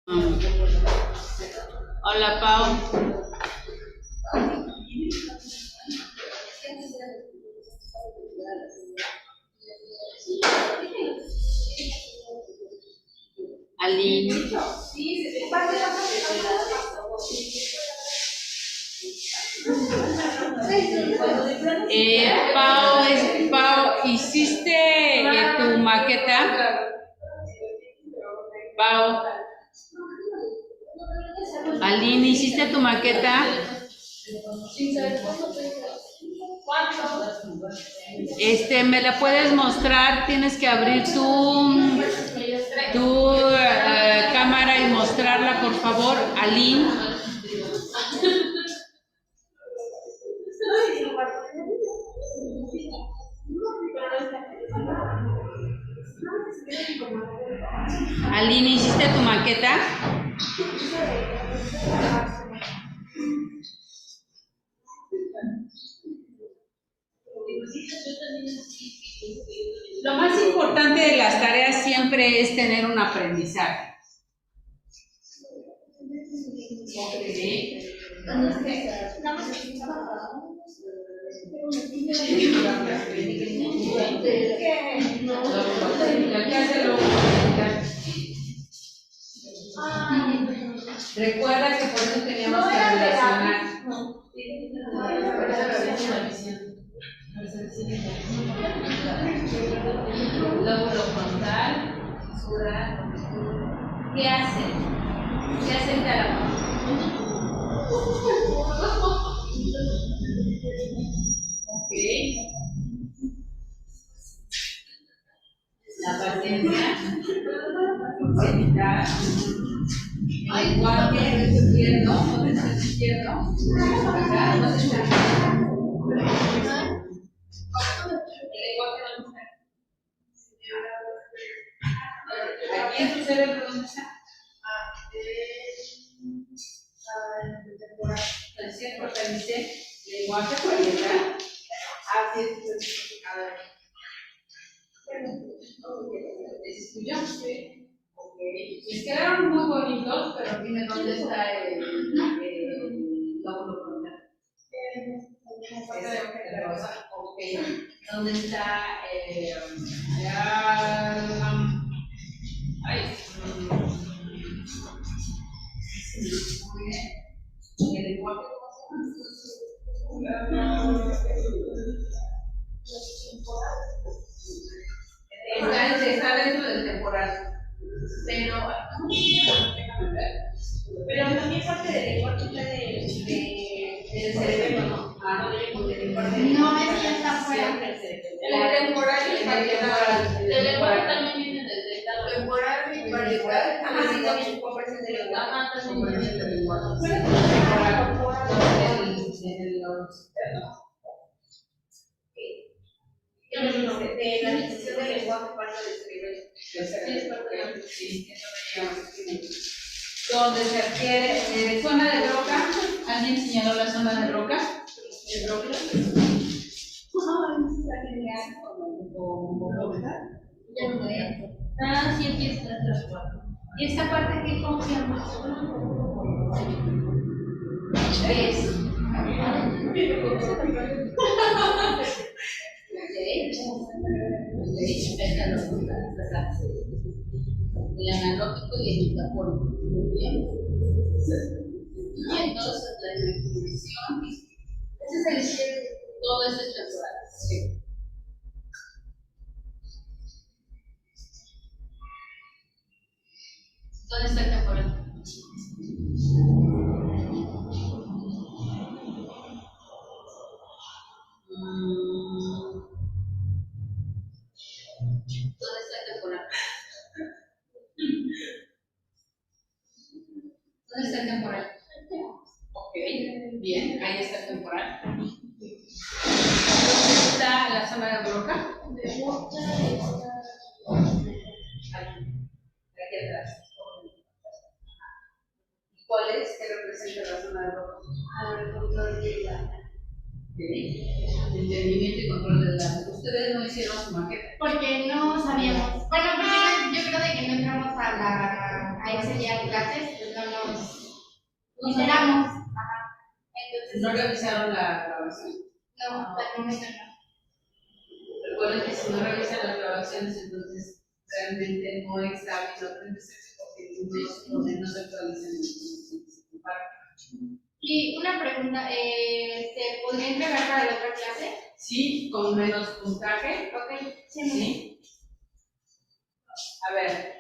Hola, Pau. Aline. Pau, ¿hiciste tu maqueta? Pau. Aline, ¿hiciste tu maqueta? ¿Me la puedes mostrar? Tienes que abrir tu cámara y mostrarla, por favor, Aline. Aline, ¿hiciste tu maqueta? Lo más importante de las tareas siempre es tener un aprendizaje. Recuerda que por eso teníamos que relacionar. Lóbulo frontal, fisura. ¿Qué hace? ¿Qué hace el tálamo? Ok. La paciencia. Evitar. El lenguaje izquierdo. ¿Dónde está el izquierdo? Acá. ¿Dónde está? Aquí en tu cerebro, ¿dónde está? Entonces, fortalece lenguaje parietal. Así es. A ver. ¿Ese es tuyo? Sí. Ok. Les quedaron muy bonitos, pero dime dónde está el lóbulo frontal. El rosa. Ok. ¿Dónde está muy bien. ¿El lenguaje cómo se llama? Está dentro del temporal. Pero también parte del lenguaje del cerebro, ¿no? No, es que está fuera del cerebro. El temporal y el parietal. El lenguaje también viene del temporal y parietal. Así también convergen del lenguaje. Convergen del lenguaje. De la adquisición del lenguaje parte del cerebro. Sí, donde se adquiere zona de Broca. ¿Alguien señaló la zona de Broca? ¿De Broca? Sí, aquí está las cuatro. ¿Y esta parte qué confiamos? Es. El analógico y el metafórico. Muy bien. Y entonces la definición. Ese es el todo es temporal. Sí. ¿Dónde está el temporal? ¿Dónde está el temporal? ¿Dónde está el temporal? Ok, bien, ahí está el temporal. ¿Dónde está la zona de Broca? Aquí atrás. ¿Cuál es? ¿Qué representa la zona de Broca? El control de la. Entendimiento y control del dato. Ustedes no hicieron su maqueta. Porque no sabíamos. Bueno, yo creo de que no entramos a ese asistía a clases, pues no nos enteramos. Ajá. Entonces, ¿No revisaron la grabación? no, hasta el momento no. Recuerden que si no revisan las grabaciones, entonces realmente no está bien aprendizaje porque no se actualizan. Y una pregunta, ¿se podría entregar para la otra clase? Sí, con menos puntaje. Ok, Sí. A ver,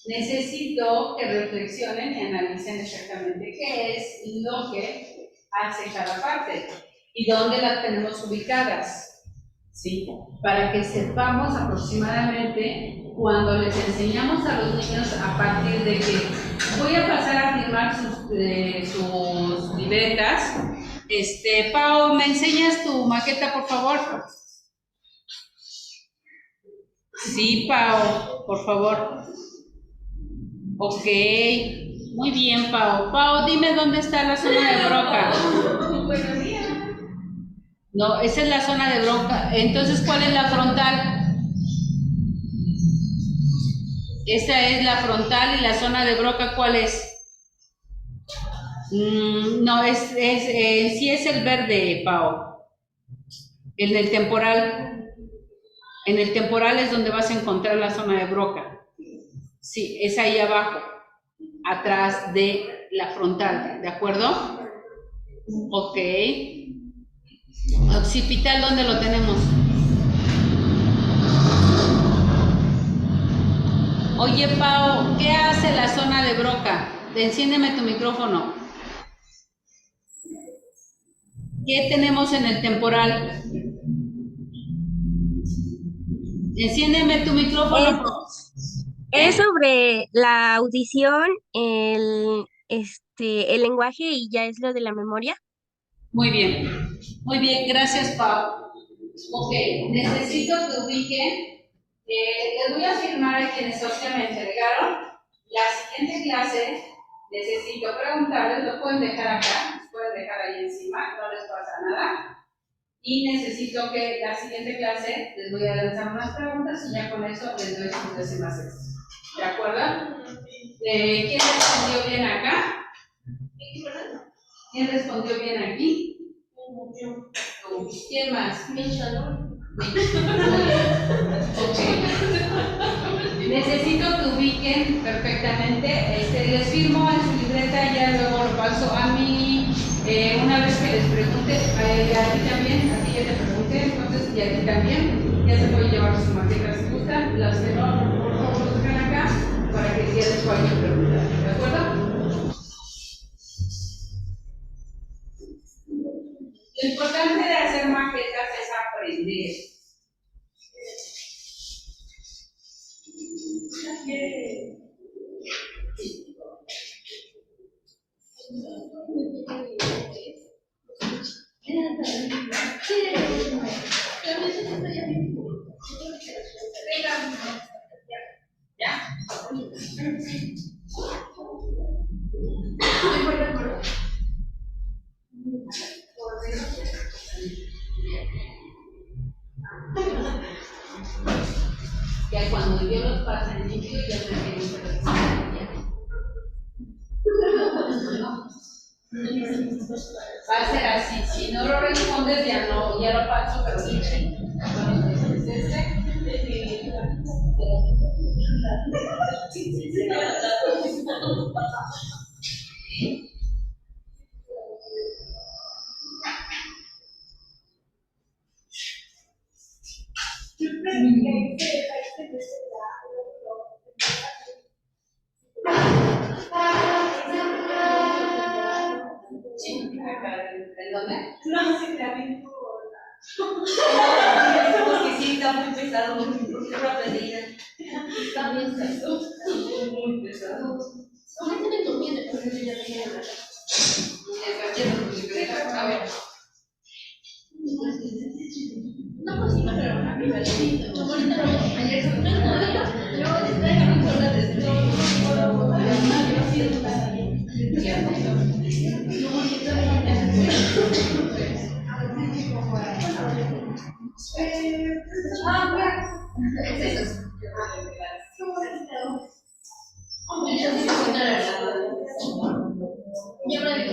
necesito que reflexionen y analicen exactamente qué es lo que hace cada parte y dónde las tenemos ubicadas. ¿Sí? Para que sepamos aproximadamente cuando les enseñamos a los niños a partir de que voy a pasar a firmar sus libretas. Pau, ¿me enseñas tu maqueta, por favor? Sí, Pau, por favor. Ok, muy bien, Pau. Pau, dime dónde está la zona de broca. Buenos días. No, esa es la zona de broca. Entonces, ¿cuál es la frontal? Esta es la frontal y la zona de broca, ¿cuál es? No, sí es el verde, Pau. En el temporal. En el temporal es donde vas a encontrar la zona de broca. Sí, es ahí abajo, atrás de la frontal, ¿de acuerdo? Ok. Occipital, ¿dónde lo tenemos? Oye, Pau, ¿qué hace la zona de broca? Enciéndeme tu micrófono. ¿Qué tenemos en el temporal? Enciéndeme tu micrófono. Es sobre la audición, el lenguaje y ya es lo de la memoria. Muy bien, gracias, Pau. Ok, necesito que ubiquen, les voy a firmar a quienes me entregaron. La siguiente clase, necesito preguntarles, lo pueden dejar acá, los pueden dejar ahí encima, no les pasa nada. Y necesito que la siguiente clase les voy a lanzar unas preguntas y ya con eso les doy sus décimas extras. ¿De acuerdo? ¿Quién respondió bien acá? ¿Quién respondió bien aquí? ¿Quién más? Okay. Necesito que ubiquen perfectamente. Les firmo en su libreta, ya luego lo paso a mí. Una vez que les pregunte, a ti también, a ti ya te pregunté, entonces y a ti también, ya se pueden llevar sus maquetas si gustan. Las que no, por favor, los dejan acá para que ya les puedan preguntar. ¿De acuerdo? Lo importante de hacer maquetas es aprender. ¿Ya? Ya cuando yo los pase en limpio, ya me tienen que responder. Va a ser así, si no lo respondes ya no, ya lo paso, pero sí. Bueno, es este. ¿En dónde? No sé, también porque sí, está muy pesado, muy rápido. Está bien pesado. Muy pesado. ¿Cómo se me durmiendo? Entonces ya tenía la A ver. no cocina, pero una primera. Como ahorita no, ayer se me luego después de mi sola desde Yo me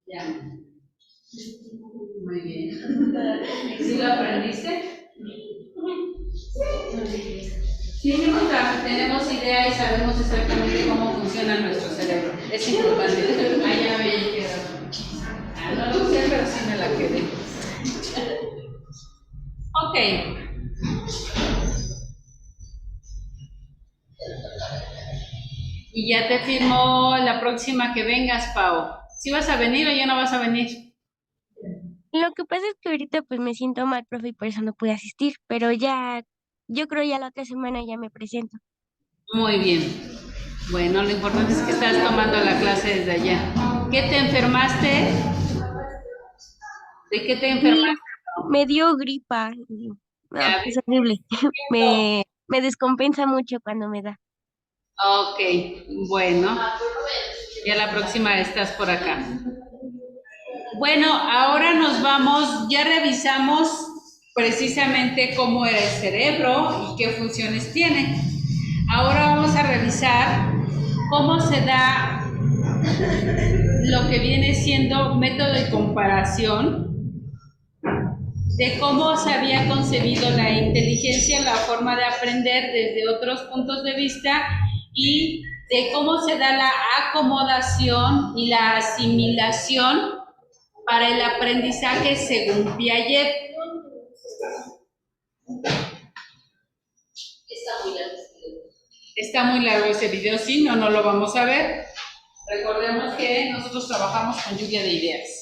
Ya. Muy bien. ¿Sí lo aprendiste? Sí, tenemos idea y sabemos exactamente cómo funciona nuestro cerebro. Es importante. Allá ve. No lo sé, pero sí me la quedé. Ok. Y ya te firmo la próxima que vengas, Pau. ¿Sí vas a venir o ya no vas a venir? Lo que pasa es que ahorita pues me siento mal, profe, y por eso no pude asistir, pero ya, yo creo ya la otra semana ya me presento. Muy bien. Bueno, lo importante es que estás tomando la clase desde allá. ¿Qué te enfermaste? ¿De qué te Sí, enfermaste? me dio gripa y no, Ya es ves. horrible. Me descompensa mucho cuando me da. Ok, bueno, ya la próxima estás por acá. Bueno, ahora nos vamos, ya revisamos precisamente cómo era el cerebro y qué funciones tiene. Ahora vamos a revisar cómo se da lo que viene siendo método de comparación de cómo se había concebido la inteligencia, la forma de aprender desde otros puntos de vista y de cómo se da la acomodación y la asimilación para el aprendizaje según Piaget. Está muy largo ese video, sí, no lo vamos a ver. Recordemos que nosotros trabajamos con lluvia de ideas.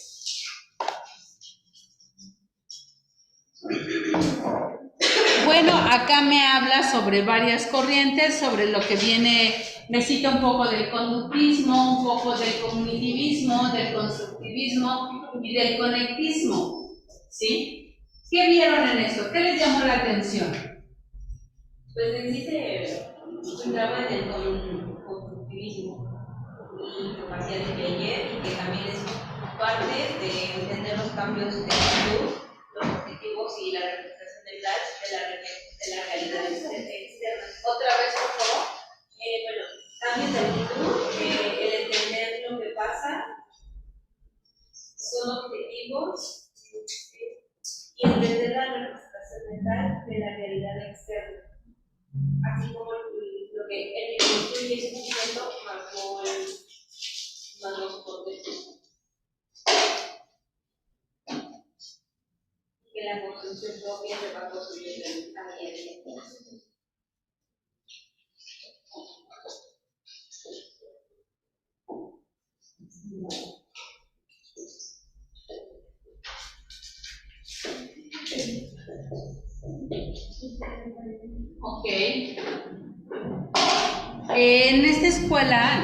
Bueno, acá me habla sobre varias corrientes, sobre lo que viene, me cita un poco del conductismo, un poco del cognitivismo, del constructivismo y del conectismo, ¿sí? ¿Qué vieron en eso? ¿Qué les llamó la atención? Pues en sí se centraba en el constructivismo y capacidad de Piaget, y que también es parte de entender los cambios de actitud, los objetivos y la representación de la realidad externa. Otra vez, por favor. Bueno, cambios de actitud, el entender lo que pasa, son objetivos y entender la representación mental de la realidad externa. Así como lo que el que construye ese concepto marcó los contextos. Que la construcción propia se va construyendo a medida de Ok. En esta escuela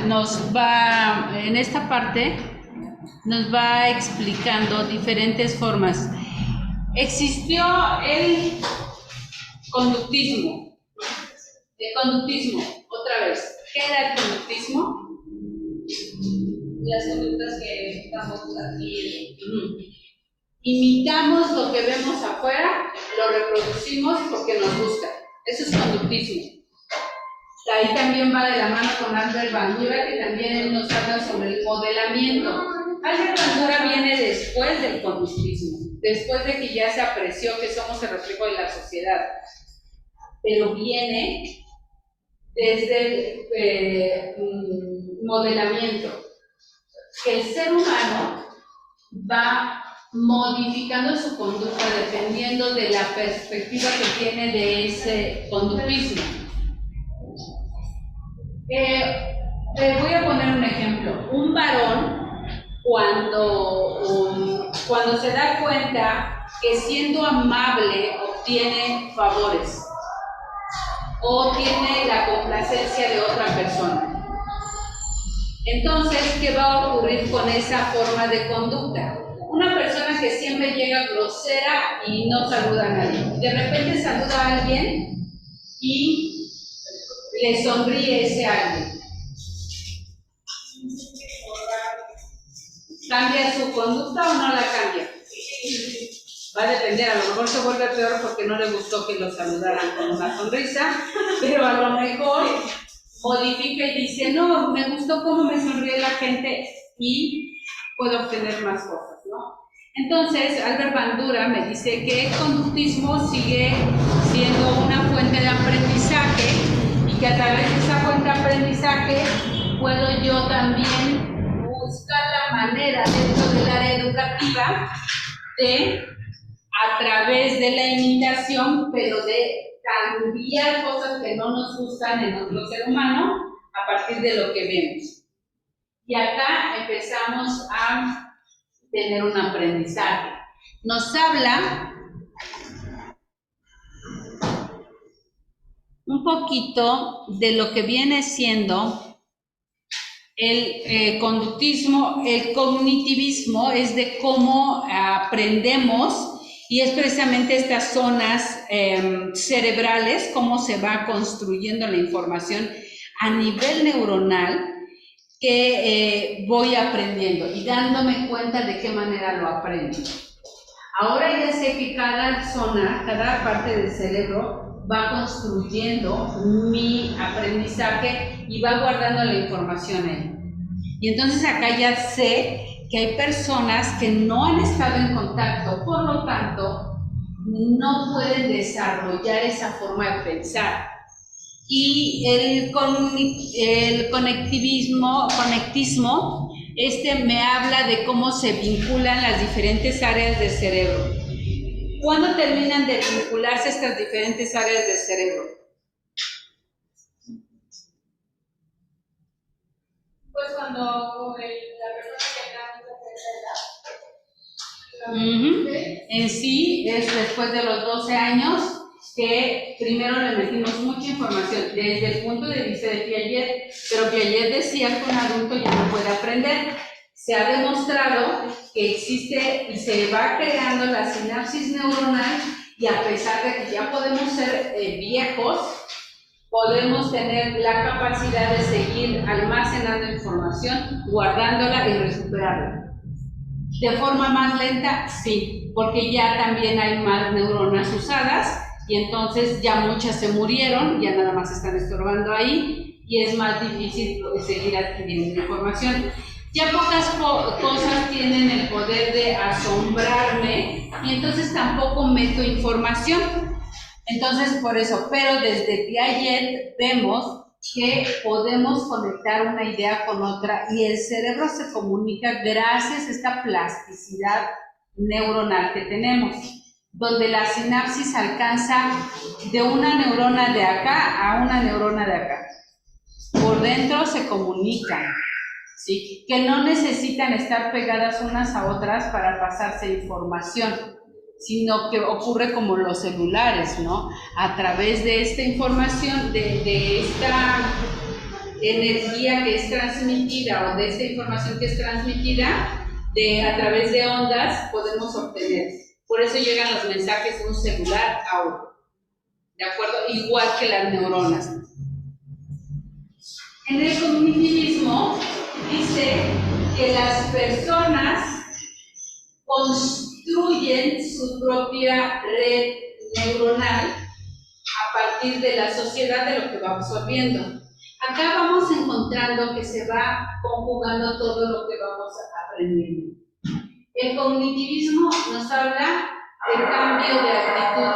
en esta parte, nos va explicando diferentes formas. Existió el conductismo. El conductismo, otra vez. ¿Qué era el conductismo? las conductas que estamos aquí. Imitamos lo que vemos afuera, lo reproducimos porque nos gusta. Eso es conductismo. Ahí también va de la mano con Albert Bandura, que también nos habla sobre el modelamiento. Albert Bandura viene después del conductismo, después de que ya se apreció que somos el reflejo de la sociedad, pero viene desde el modelamiento, que el ser humano va modificando su conducta dependiendo de la perspectiva que tiene de ese conductismo. Voy a poner un ejemplo. Un varón, cuando se da cuenta que siendo amable obtiene favores o tiene la complacencia de otra persona, Entonces, ¿qué va a ocurrir con esa forma de conducta? Una persona que siempre llega grosera y no saluda a nadie. De repente saluda a alguien y le sonríe ese alguien. ¿Cambia su conducta o no la cambia? Va a depender, a lo mejor se vuelve peor porque no le gustó que lo saludaran con una sonrisa, pero a lo mejor modifica y dice, no, me gustó cómo me sonríe la gente y puedo obtener más cosas, ¿no? Entonces, Albert Bandura me dice que el conductismo sigue siendo una fuente de aprendizaje y que a través de esa fuente de aprendizaje puedo yo también buscar la manera dentro del área educativa de, a través de la imitación, pero de cambiar cosas que no nos gustan en otro ser humano a partir de lo que vemos. Y acá empezamos a tener un aprendizaje. Nos habla un poquito de lo que viene siendo el conductismo. El cognitivismo es de cómo aprendemos y es precisamente estas zonas cerebrales, cómo se va construyendo la información a nivel neuronal que voy aprendiendo y dándome cuenta de qué manera lo aprendo. Ahora ya sé que cada zona, cada parte del cerebro va construyendo mi aprendizaje y va guardando la información ahí. Y entonces acá ya sé que hay personas que no han estado en contacto, por lo tanto, no pueden desarrollar esa forma de pensar. Y el conectismo me habla de cómo se vinculan las diferentes áreas del cerebro. ¿Cuándo terminan de vincularse estas diferentes áreas del cerebro? Pues cuando la persona que En sí es después de los 12 años que primero le metimos mucha información desde el punto de vista de Piaget, pero Piaget decía que un adulto ya no puede aprender. Se ha demostrado que existe y se va creando la sinapsis neuronal y a pesar de que ya podemos ser viejos, podemos tener la capacidad de seguir almacenando información, guardándola y recuperarla. De forma más lenta, sí, porque ya también hay más neuronas usadas y entonces ya muchas se murieron, ya nada más están estorbando ahí y es más difícil seguir adquiriendo información. Ya pocas cosas tienen el poder de asombrarme y entonces tampoco meto información. Entonces por eso, pero desde Piaget vemos que podemos conectar una idea con otra y el cerebro se comunica gracias a esta plasticidad neuronal que tenemos, donde la sinapsis alcanza de una neurona de acá a una neurona de acá. Por dentro se comunican, ¿sí? Que no necesitan estar pegadas unas a otras para pasarse información, sino que ocurre como los celulares, ¿no? A través de esta información, de esta energía que es transmitida o de esta información que es transmitida, a través de ondas podemos obtener. Por eso llegan los mensajes de un celular a otro, ¿de acuerdo? Igual que las neuronas. En el cognitivismo dice que las personas construyen su propia red neuronal a partir de la sociedad, de lo que va absorbiendo. Acá vamos encontrando que se va conjugando todo lo que vamos aprendiendo. El cognitivismo nos habla del cambio de actitud.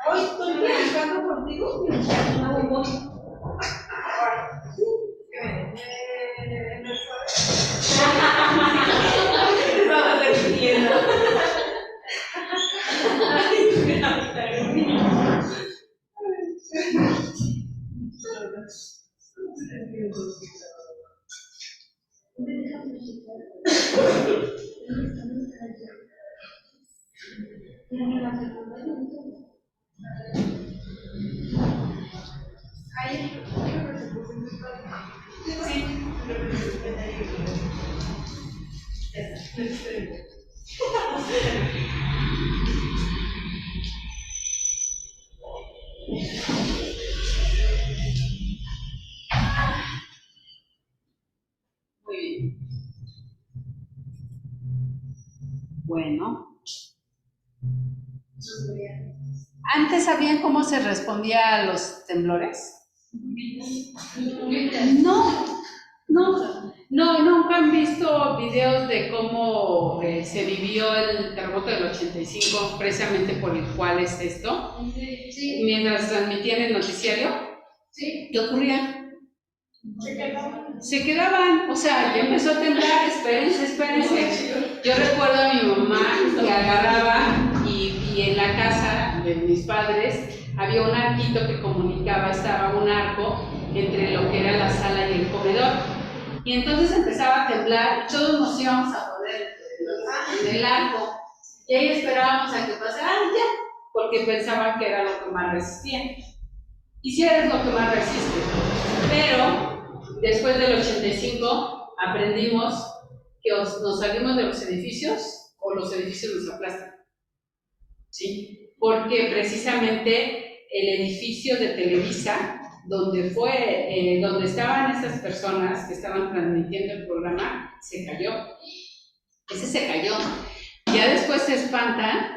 Hoy estoy platicando contigo y no voy. Muy bien. Bueno. ¿Antes sabían cómo se respondía a los temblores? No, nunca han visto videos de cómo se vivió el terremoto del 85, precisamente por el cual es esto. Sí. Mientras transmitían el noticiario, Sí. ¿qué ocurría? Se quedaban, o sea, ya empezó a temblar, espérense. Yo recuerdo a mi mamá que agarraba y en la casa de mis padres había un arquito que comunicaba, estaba un arco entre lo que era la sala y el comedor. Y entonces empezaba a temblar y todos nos íbamos a poner en el arco. Y ahí esperábamos a que pasara ya, porque pensaban que era lo que más resistía. Y sí es lo que más resiste. Pero después del 85 aprendimos que nos salimos de los edificios o los edificios nos aplastan. ¿Sí? Porque precisamente el edificio de Televisa, donde estaban esas personas que estaban transmitiendo el programa, se cayó. Ese se cayó. Ya después se espantan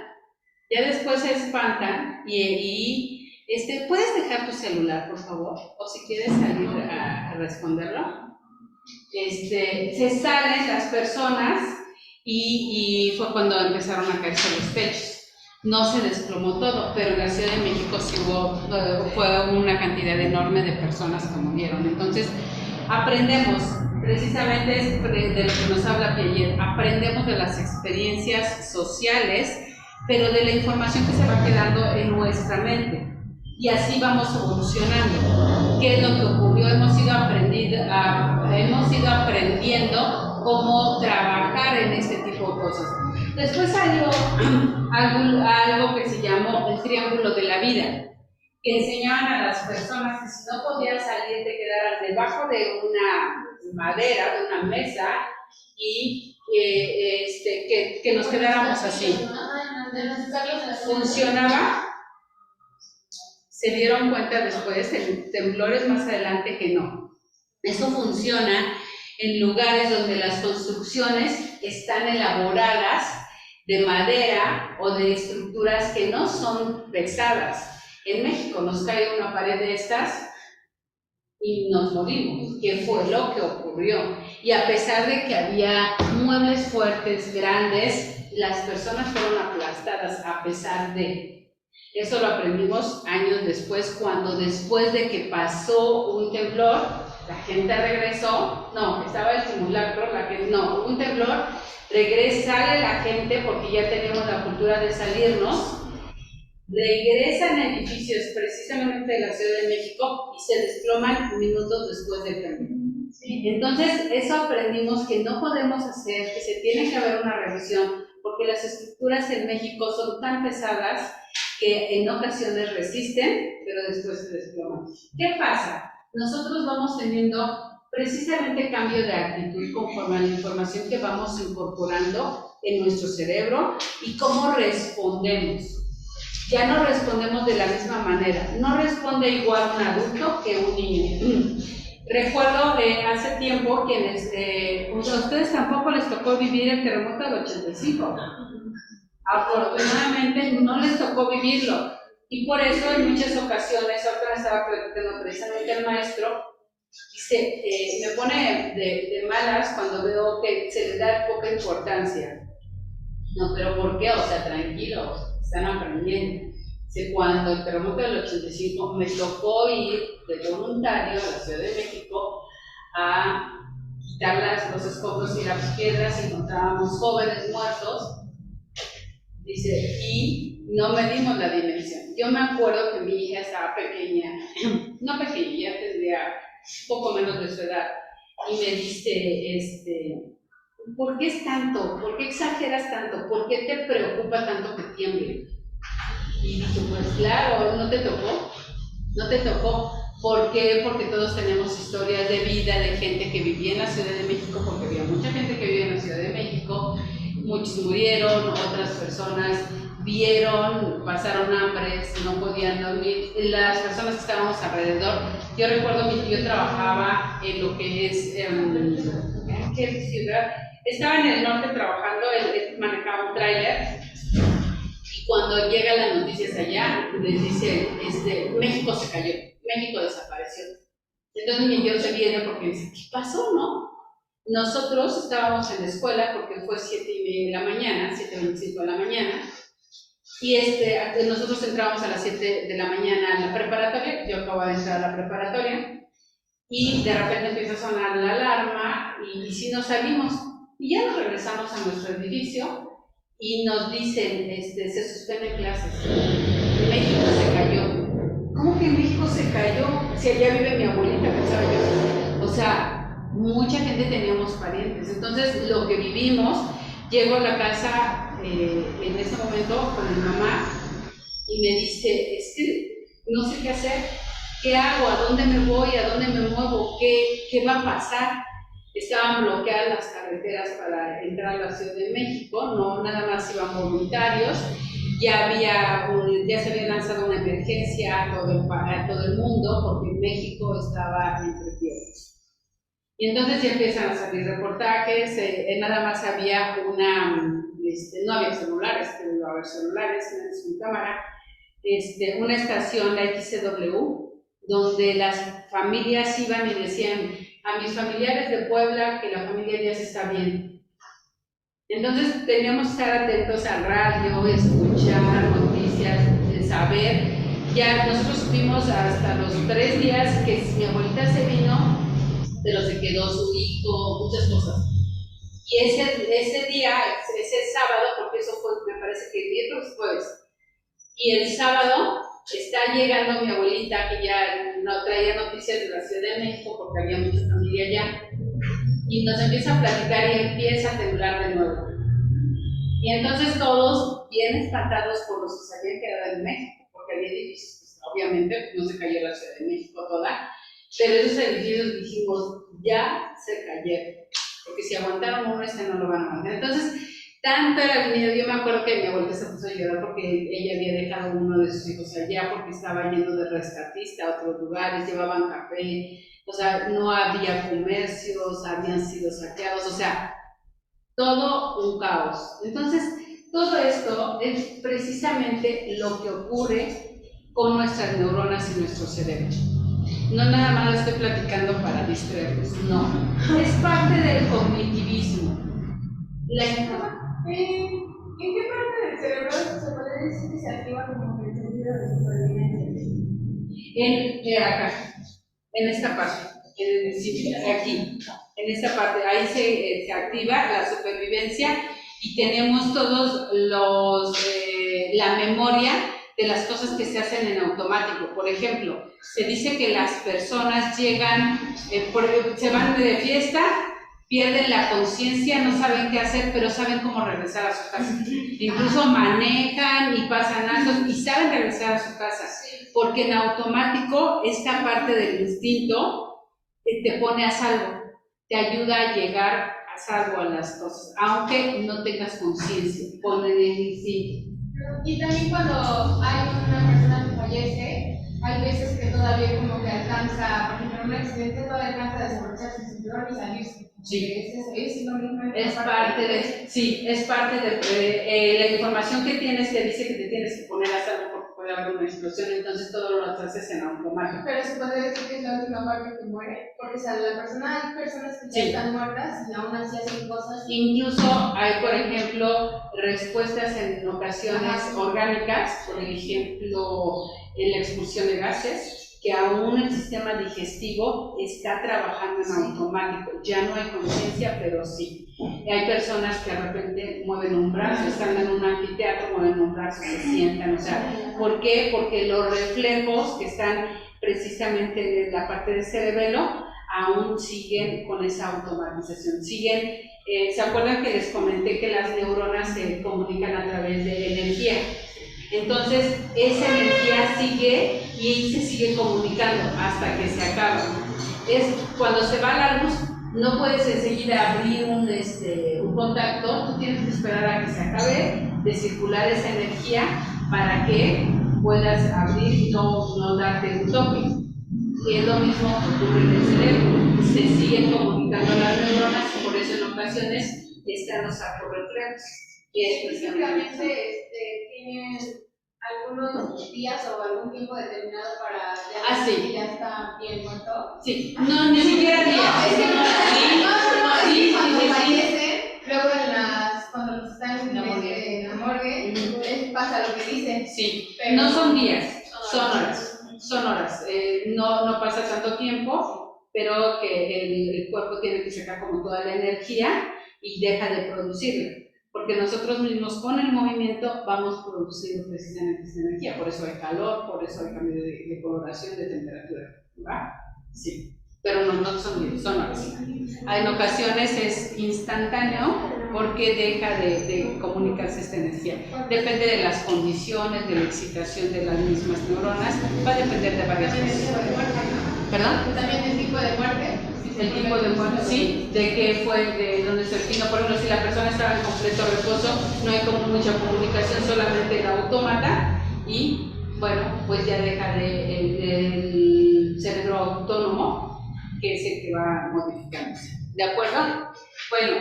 y ¿puedes dejar tu celular, por favor? O si quieres salir a responderlo. Se salen las personas y fue cuando empezaron a caerse los techos. No se desplomó todo, pero en la Ciudad de México sí fue una cantidad enorme de personas que murieron. Entonces, aprendemos, precisamente de lo que nos habla Piaget, aprendemos de las experiencias sociales, pero de la información que se va quedando en nuestra mente. Y así vamos evolucionando. ¿Qué es lo que ocurrió? Hemos ido aprendiendo cómo trabajar en este tipo de cosas. Después salió algo que se llamó el triángulo de la vida, que enseñaban a las personas que si no podías salir te quedaras debajo de una madera, de una mesa, y que nos quedáramos así. ¿Funcionaba? Se dieron cuenta después, en temblores más adelante, que no. Eso funciona en lugares donde las construcciones están elaboradas de madera o de estructuras que no son pesadas. En México nos cae una pared de estas y nos morimos. ¿Qué fue lo que ocurrió? Y a pesar de que había muebles fuertes, grandes, las personas fueron aplastadas a pesar de... Eso lo aprendimos años después, cuando después de que pasó un temblor, la gente regresó, no, estaba el simulacro, un temblor, sale la gente porque ya teníamos la cultura de salirnos, regresan a edificios precisamente de la Ciudad de México y se desploman minutos después del temblor. Entonces, eso aprendimos que no podemos hacer, que se tiene que haber una revisión, porque las estructuras en México son tan pesadas que en ocasiones resisten, pero después se desploman. ¿Qué pasa? Nosotros vamos teniendo precisamente cambio de actitud conforme a la información que vamos incorporando en nuestro cerebro y cómo respondemos. Ya no respondemos de la misma manera, no responde igual un adulto que un niño. Recuerdo hace tiempo quienes, a ustedes tampoco les tocó vivir el terremoto del 85. Afortunadamente no les tocó vivirlo y por eso en muchas ocasiones, ahorita me estaba preguntando precisamente el maestro, Dice, me pone de malas cuando veo que se le da poca importancia. No, pero ¿por qué? O sea, tranquilos, están aprendiendo. Dice, cuando el terremoto del 85 me tocó ir de voluntario a la Ciudad de México a quitar los escombros y las piedras, encontrábamos jóvenes muertos. Dice, y no medimos la dimensión. Yo me acuerdo que mi hija estaba pequeña, no pequeña, ya tendría un poco menos de su edad, y me dice, ¿por qué es tanto? ¿Por qué exageras tanto? ¿Por qué te preocupa tanto que tiemble? Y dije, pues claro, ¿no te tocó? ¿No te tocó? ¿Por qué? Porque todos tenemos historias de vida de gente que vivía en la Ciudad de México, porque había mucha gente que vivía en la Ciudad de México, muchos murieron, otras personas vieron, pasaron hambres, no podían dormir. Las personas que estábamos alrededor, yo recuerdo que yo trabajaba en lo que es, ¿qué ciudad? Estaba en el norte trabajando, él manejaba un tráiler, y cuando llega las noticias allá, les dice, México se cayó, México desapareció. Entonces mi yo se viene porque dice, ¿qué pasó, no? Nosotros estábamos en la escuela porque fue 7:30 de la mañana, 7:25 de la mañana, y nosotros entramos a las 7 de la mañana a la preparatoria, yo acabo de entrar a la preparatoria, y de repente empieza a sonar la alarma, y si nos salimos, y ya nos regresamos a nuestro edificio, y nos dicen, se suspenden clases, México se cayó. ¿Cómo que México se cayó? Si allá vive mi abuelita, pensaba yo. O sea, mucha gente teníamos parientes. Entonces, lo que vivimos, llego a la casa en ese momento con mi mamá y me dice, es que no sé qué hacer, ¿qué hago? ¿A dónde me voy? ¿A dónde me muevo? ¿Qué va a pasar? Estaban bloqueadas las carreteras para entrar a la Ciudad de México, no nada más iban voluntarios. Ya se había lanzado una emergencia a todo el mundo porque México estaba entre tierras. Y entonces ya empiezan a salir reportajes, nada más había no había celulares, pero iba a haber celulares, sin cámara, una estación, la XCW, donde las familias iban y decían a mis familiares de Puebla que la familia ya se está viendo. Entonces teníamos que estar atentos al radio, escuchar noticias, saber. Ya nosotros supimos hasta los 3 días que mi abuelita se vino, pero se quedó su hijo, muchas cosas. Y ese día, ese sábado, porque eso fue, me parece que el miércoles jueves, y el sábado está llegando mi abuelita, que ya no traía noticias de la Ciudad de México porque había mucha familia allá, y nos empieza a platicar y empieza a temblar de nuevo. Y entonces todos bien espantados por los que se habían quedado en México, porque había edificios, pues, obviamente no se cayó la Ciudad de México toda, pero esos edificios dijimos, ya se cayeron, porque si aguantaron uno, no lo van a aguantar. Entonces, tanto era el miedo, yo me acuerdo que mi abuelita se puso a llorar porque ella había dejado uno de sus hijos allá, porque estaba yendo de rescatista a otros lugares, llevaban café, o sea, no había comercios, habían sido saqueados, o sea, todo un caos. Entonces, todo esto es precisamente lo que ocurre con nuestras neuronas y nuestro cerebro. No nada más lo estoy platicando para distraerlos, no. Es parte del cognitivismo. ¿En qué parte del cerebro se puede decir que se activa como el sentido de supervivencia? Acá, en esta parte, aquí, en esta parte, ahí se activa la supervivencia y tenemos todos la memoria de las cosas que se hacen en automático. Por ejemplo, se dice que las personas llegan, se van de fiesta, pierden la conciencia, no saben qué hacer, pero saben cómo regresar a su casa. Incluso manejan y pasan altos y saben regresar a su casa, porque en automático esta parte del instinto te pone a salvo, te ayuda a llegar a salvo a las cosas, aunque no tengas conciencia, pone el instinto. Y también cuando hay una persona que fallece, hay veces que todavía como que alcanza, por ejemplo, en un accidente todavía alcanza a desaparecer su cinturón y salirse. Sí. Es lo mismo. Es parte de la información que tienes te dice que te tienes que poner a salvo porque puede haber una explosión, entonces todo lo haces en automático. Pero se podría decir que es la última parte que muere, porque o sea, la persona, hay personas que ya Sí. están muertas y aún así hacen cosas. Incluso hay, por ejemplo, respuestas en ocasiones Ajá. orgánicas, por ejemplo, en la expulsión de gases, que aún el sistema digestivo está trabajando en automático. Ya no hay conciencia, pero sí. Y hay personas que de repente mueven un brazo, están en un anfiteatro, mueven un brazo, se sientan. O sea, ¿por qué? Porque los reflejos que están precisamente en la parte del cerebelo aún siguen con esa automatización. Siguen, ¿se acuerdan que les comenté que las neuronas se comunican a través de energía? Entonces, esa energía sigue y se sigue comunicando hasta que se acaba. Es cuando se va la luz, no puedes enseguida abrir un contacto, tú tienes que esperar a que se acabe de circular esa energía para que puedas abrir y no darte un toque. Y es lo mismo que ocurre en el cerebro, se siguen comunicando las neuronas y por eso en ocasiones están los arcorreflejos. Y Físicamente tienen algunos días o algún tiempo determinado para ya decir que ya está bien muerto. Sí, no, ni siquiera días. No, es que Sí, cuando sí, sí. fallecen, luego cuando los están en la morgue, pasa lo que dicen. Sí, Pero no son días, son horas. Son horas. No pasa tanto tiempo, pero que el cuerpo tiene que sacar como toda la energía y deja de producirla. Porque nosotros mismos con el movimiento vamos produciendo precisamente esa energía. Por eso hay calor, por eso hay cambio de coloración, de temperatura. ¿Va? Sí. Pero no son días, son horas. En ocasiones es instantáneo porque deja de comunicarse esta energía. Depende de las condiciones, de la excitación de las mismas neuronas, va a depender de varias cosas. ¿Perdón? También el tipo de muerte. El tipo de muerte, sí, de qué fue, de dónde se originó. Por ejemplo, si la persona estaba en completo reposo, no hay como mucha comunicación, solamente el autómata y, bueno, pues ya deja el cerebro autónomo, que es el que va modificándose. ¿De acuerdo? Bueno,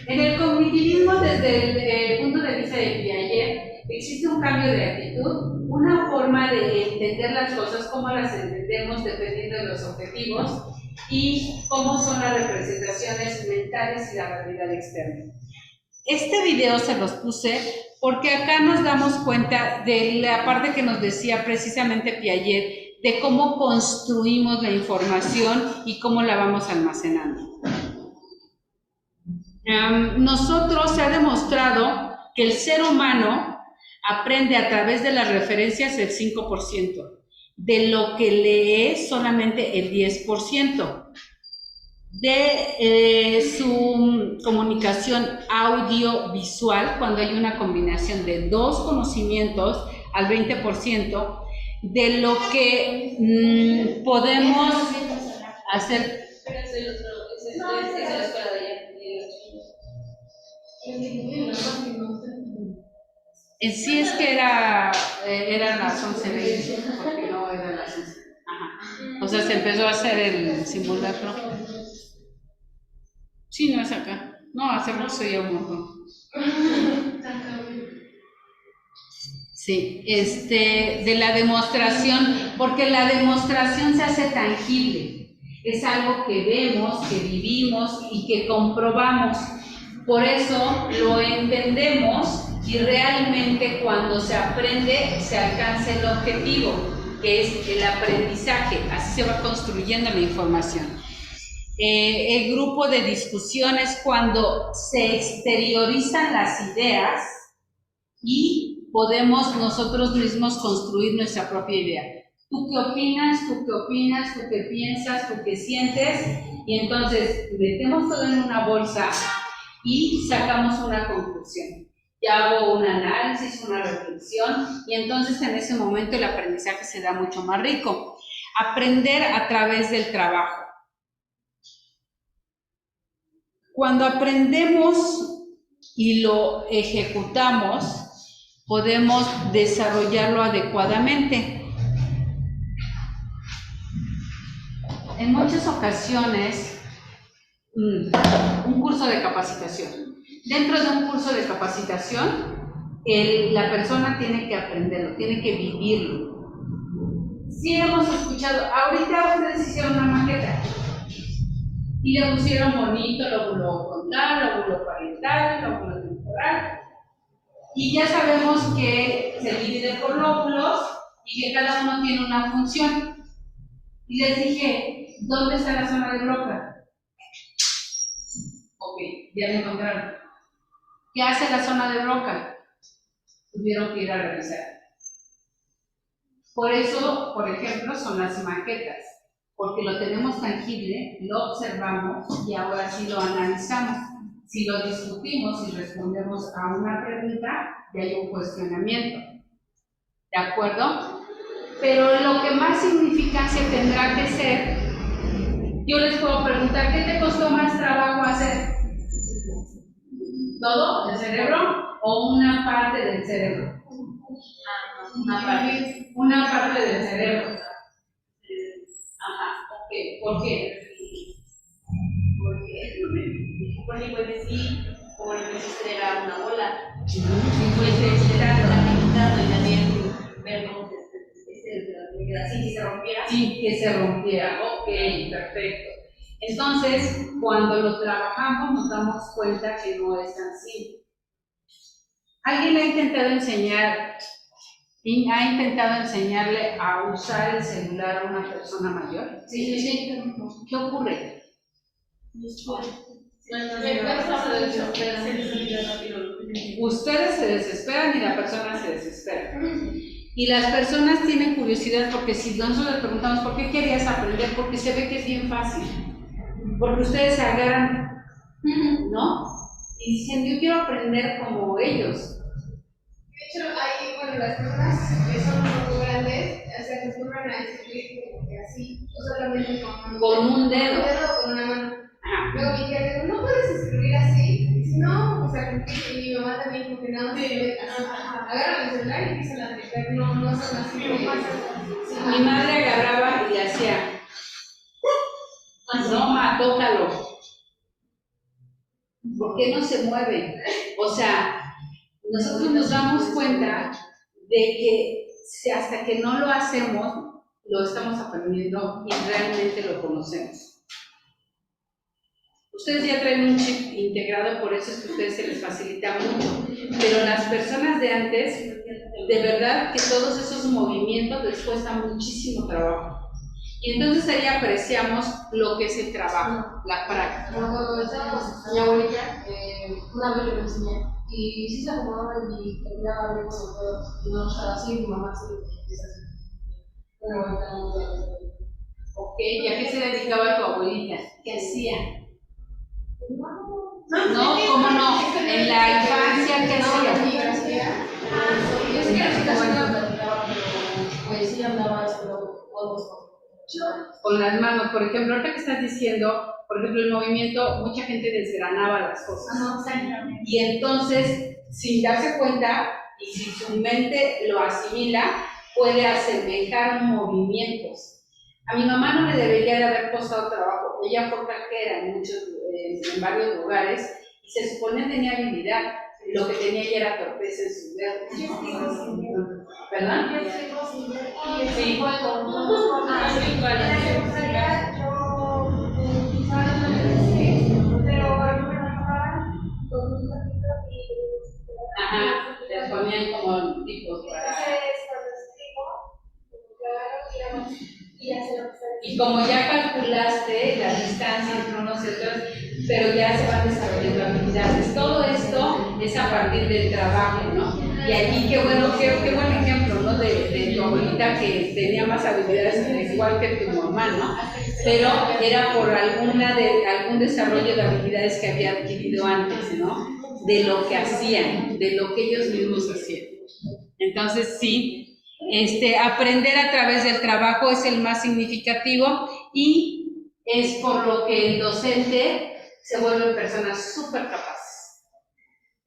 en el cognitivismo, desde el punto de vista de Piaget, existe un cambio de actitud, una forma de entender las cosas, cómo las entendemos dependiendo de los objetivos y cómo son las representaciones mentales y la realidad externa. Este video se los puse porque acá nos damos cuenta de la parte que nos decía precisamente Piaget, de cómo construimos la información y cómo la vamos almacenando. Nosotros se ha demostrado que el ser humano aprende a través de las referencias el 5%. De lo que lee solamente el 10%, de su comunicación audiovisual, cuando hay una combinación de dos conocimientos, al 20%, de lo que podemos hacer. Pero es el otro, es de la escuela de allá. En sí es que eran las 11:20, porque no eran las 11. Ajá. O sea, se empezó a hacer el simulacro. Sí, no es acá. No, hacerlo sería un montón. Sí, de la demostración, porque la demostración se hace tangible. Es algo que vemos, que vivimos y que comprobamos. Por eso lo entendemos. Y realmente cuando se aprende, se alcanza el objetivo, que es el aprendizaje. Así se va construyendo la información. El grupo de discusión es cuando se exteriorizan las ideas y podemos nosotros mismos construir nuestra propia idea. ¿Tú qué opinas? ¿Tú qué opinas? ¿Tú qué piensas? ¿Tú qué sientes? Y entonces metemos todo en una bolsa y sacamos una conclusión. Ya hago un análisis, una reflexión, y entonces en ese momento el aprendizaje se da mucho más rico. Aprender a través del trabajo. Cuando aprendemos y lo ejecutamos, podemos desarrollarlo adecuadamente. En muchas ocasiones, un curso de capacitación. Dentro de un curso de capacitación la persona tiene que aprenderlo, tiene que vivirlo. Sí hemos escuchado, ahorita ustedes hicieron una maqueta y le pusieron bonito, lóbulo frontal, lóbulo parietal, lóbulo temporal, y ya sabemos que se divide por lóbulos y que cada uno tiene una función. Y les dije, ¿dónde está la zona de Broca? Ok, ya la encontraron. ¿Qué hace la zona de Broca? Tuvieron que ir a revisar. Por eso, por ejemplo, son las maquetas, porque lo tenemos tangible, lo observamos y ahora sí lo analizamos. Si lo discutimos y respondemos a una pregunta, ya hay un cuestionamiento. ¿De acuerdo? Pero lo que más significancia tendrá que ser, yo les puedo preguntar, ¿qué te costó más trabajo hacer? ¿Todo el cerebro o una parte del cerebro? Una parte del cerebro. Ajá, ok. ¿Por qué? Porque pues sí, como el registro era una bola. Sí. Pues era laminado y también ver cómo se rompiera. Sí, que se rompiera. Ok, perfecto. Entonces, cuando lo trabajamos nos damos cuenta que no es tan simple. ¿Alguien ha intentado enseñarle a usar el celular a una persona mayor? Sí. ¿Qué ocurre? Ustedes se desesperan y la persona se desespera. Y las personas tienen curiosidad porque si nosotros les preguntamos ¿por qué querías aprender? Porque se ve que es bien fácil. Porque ustedes se agarran, ¿no? Y dicen, yo quiero aprender como ellos. De hecho, hay, bueno, las personas que son un poco grandes se acostumbran a escribir como que así, o solamente Con un dedo. o con una mano. Ajá. Luego mi tía dijo, ¿no puedes escribir así? Y si no, o sea, y mi mamá también dijo que nada más agarra mi celular y empiezan a aplicar, no son así. Mi madre agarraba y le hacía, no, tócalo. ¿Por qué no se mueve? O sea, nosotros nos damos cuenta de que hasta que no lo hacemos, lo estamos aprendiendo y realmente lo conocemos. Ustedes ya traen un chip integrado, por eso es que a ustedes se les facilita mucho. Pero las personas de antes, de verdad que todos esos movimientos les cuesta muchísimo trabajo. Y entonces ahí apreciamos lo que es el trabajo, la práctica. Cuando estábamos mi abuelita, una vez le enseñé, y sí se acomodaba y cambiaba bien con los dedos, y no estaba así, mi mamá sí empieza así. Pero ahorita no puede. Ok, ¿y a qué se dedicaba tu abuelita? ¿Qué hacía? No, ¿cómo no? En la infancia, ¿qué hacía? Yo sé que la chica sí no platicaba, pero pues sí andaba haciendo juegos con las manos. Por ejemplo, ahorita que estás diciendo, por ejemplo, el movimiento, mucha gente desgranaba las cosas. Y entonces, sin darse cuenta, y si su mente lo asimila, puede asemejar movimientos. A mi mamá no le debería de haber costado trabajo. Ella fue cajera en varios lugares y se supone tenía habilidad. Lo que tenía ella era torpeza en sus dedos. ¿Verdad? Sí. Ajá, les ponían como tipos para... Y como ya calculaste la distancia entre unos y otros, pero ya se van desarrollando habilidades. Todo esto es a partir del trabajo, ¿no? Y allí qué buen ejemplo, ¿no? De tu abuelita que tenía más habilidades igual que tu mamá, ¿no? Pero era por algún desarrollo de habilidades que había adquirido antes, ¿no? De lo que hacían, de lo que ellos mismos hacían. Entonces sí. Aprender a través del trabajo es el más significativo y es por lo que el docente se vuelve personas súper capaces,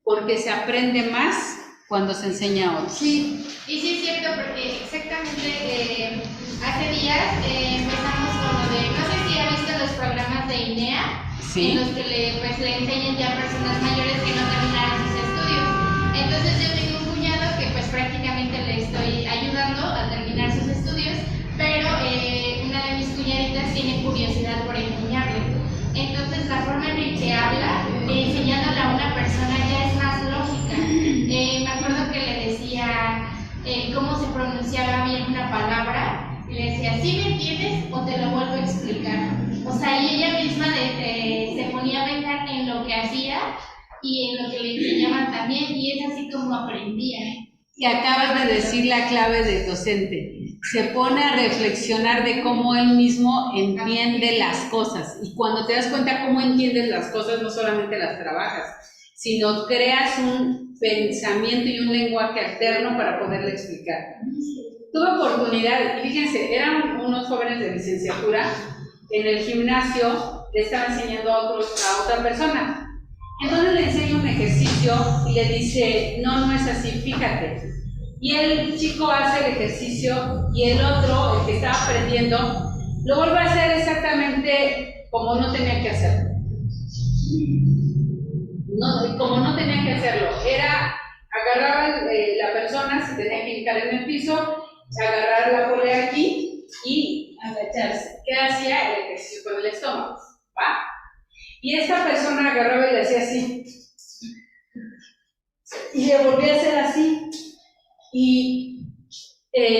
porque se aprende más cuando se enseña a otros. Sí, y sí es cierto, porque exactamente hace días empezamos con lo de, no sé si ha visto los programas de INEA, ¿sí? En los que le enseñan ya a personas mayores que no terminaron sus estudios. Entonces yo tengo un que pues prácticamente le estoy ayudando a terminar sus estudios, pero una de mis cuñaditas tiene curiosidad por enseñarle. Entonces la forma en que habla, enseñándole a una persona ya es más lógica. Me acuerdo que le decía cómo se pronunciaba bien una palabra, y le decía, ¿sí me entiendes o te lo vuelvo a explicar? O sea, y ella misma se ponía a pensar en lo que hacía y en lo que le enseñaban también, y es así como aprendía. Y acabas de decir la clave del docente. Se pone a reflexionar de cómo él mismo entiende las cosas. Y cuando te das cuenta cómo entiendes las cosas, no solamente las trabajas, sino creas un pensamiento y un lenguaje alterno para poderle explicar. Tuve oportunidad, y fíjense, eran unos jóvenes de licenciatura, en el gimnasio le estaba enseñando a otra persona. Entonces le enseña un ejercicio y le dice, no es así, fíjate. Y el chico hace el ejercicio y el otro, el que estaba aprendiendo, lo vuelve a hacer exactamente como no tenía que hacerlo. Como no tenía que hacerlo. Era, agarraba la persona, se tenía que hincar en el piso, agarrar la polea aquí y agacharse. ¿Qué hacía? El ejercicio con el estómago. ¿Va? Y esta persona agarraba y le hacía así. Y le volvía a hacer así. Y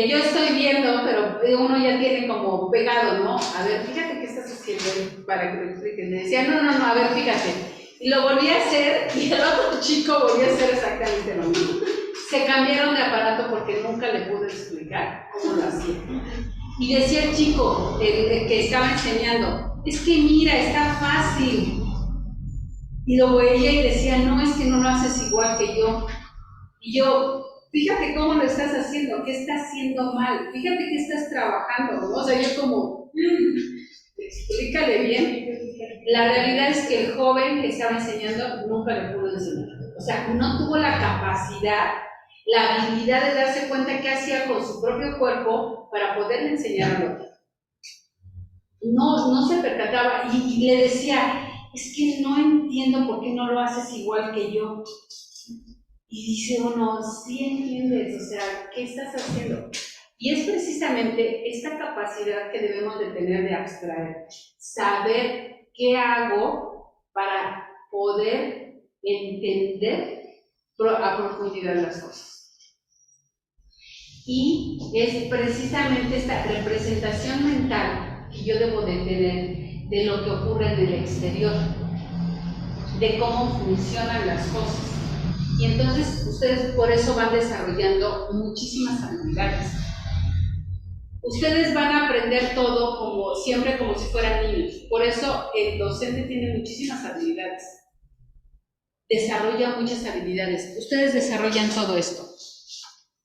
yo estoy viendo, pero uno ya tiene como pegado, ¿no? A ver, fíjate qué estás haciendo para que lo expliques. Le decía, no, a ver, fíjate. Y lo volvía a hacer y el otro chico volvía a hacer exactamente lo mismo. Se cambiaron de aparato porque nunca le pude explicar cómo lo hacía. Y decía el chico, el que estaba enseñando, es que mira, está fácil. Y lo veía y decía, no, es que no lo haces igual que yo. Y yo, fíjate cómo lo estás haciendo, qué estás haciendo mal, fíjate que estás trabajando, ¿no? O sea, yo como, explícale bien. La realidad es que el joven que estaba enseñando nunca le pudo enseñar. O sea, no tuvo la capacidad, la habilidad de darse cuenta qué hacía con su propio cuerpo para poderle enseñar al otro. No se percataba y le decía, es que no entiendo por qué no lo haces igual que yo. Y dice uno, sí entiendes, o sea, ¿qué estás haciendo? Y es precisamente esta capacidad que debemos de tener de abstraer, saber qué hago para poder entender a profundidad las cosas. Y es precisamente esta representación mental que yo debo de tener de lo que ocurre en el exterior, de cómo funcionan las cosas. Y entonces ustedes por eso van desarrollando muchísimas habilidades. Ustedes van a aprender todo como siempre, como si fueran niños. Por eso el docente tiene muchísimas habilidades. Desarrolla muchas habilidades. Ustedes desarrollan todo esto.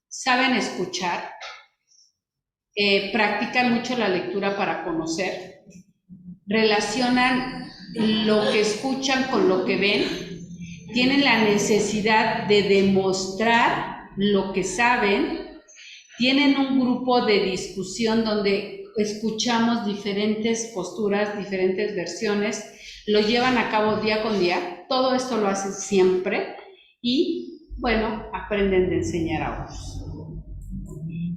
Saben escuchar, practican mucho la lectura para conocer, relacionan lo que escuchan con lo que ven, tienen la necesidad de demostrar lo que saben, tienen un grupo de discusión donde escuchamos diferentes posturas, diferentes versiones, lo llevan a cabo día con día, todo esto lo hacen siempre y, bueno, aprenden de enseñar a otros.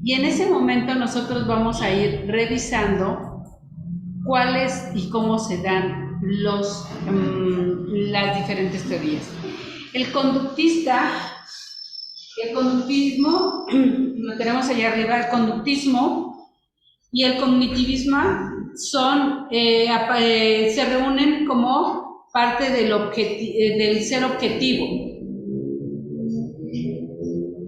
Y en ese momento nosotros vamos a ir revisando cuáles y cómo se dan las diferentes teorías. El conductismo, lo tenemos allá arriba, el conductismo y el cognitivismo se reúnen como parte del ser objetivo.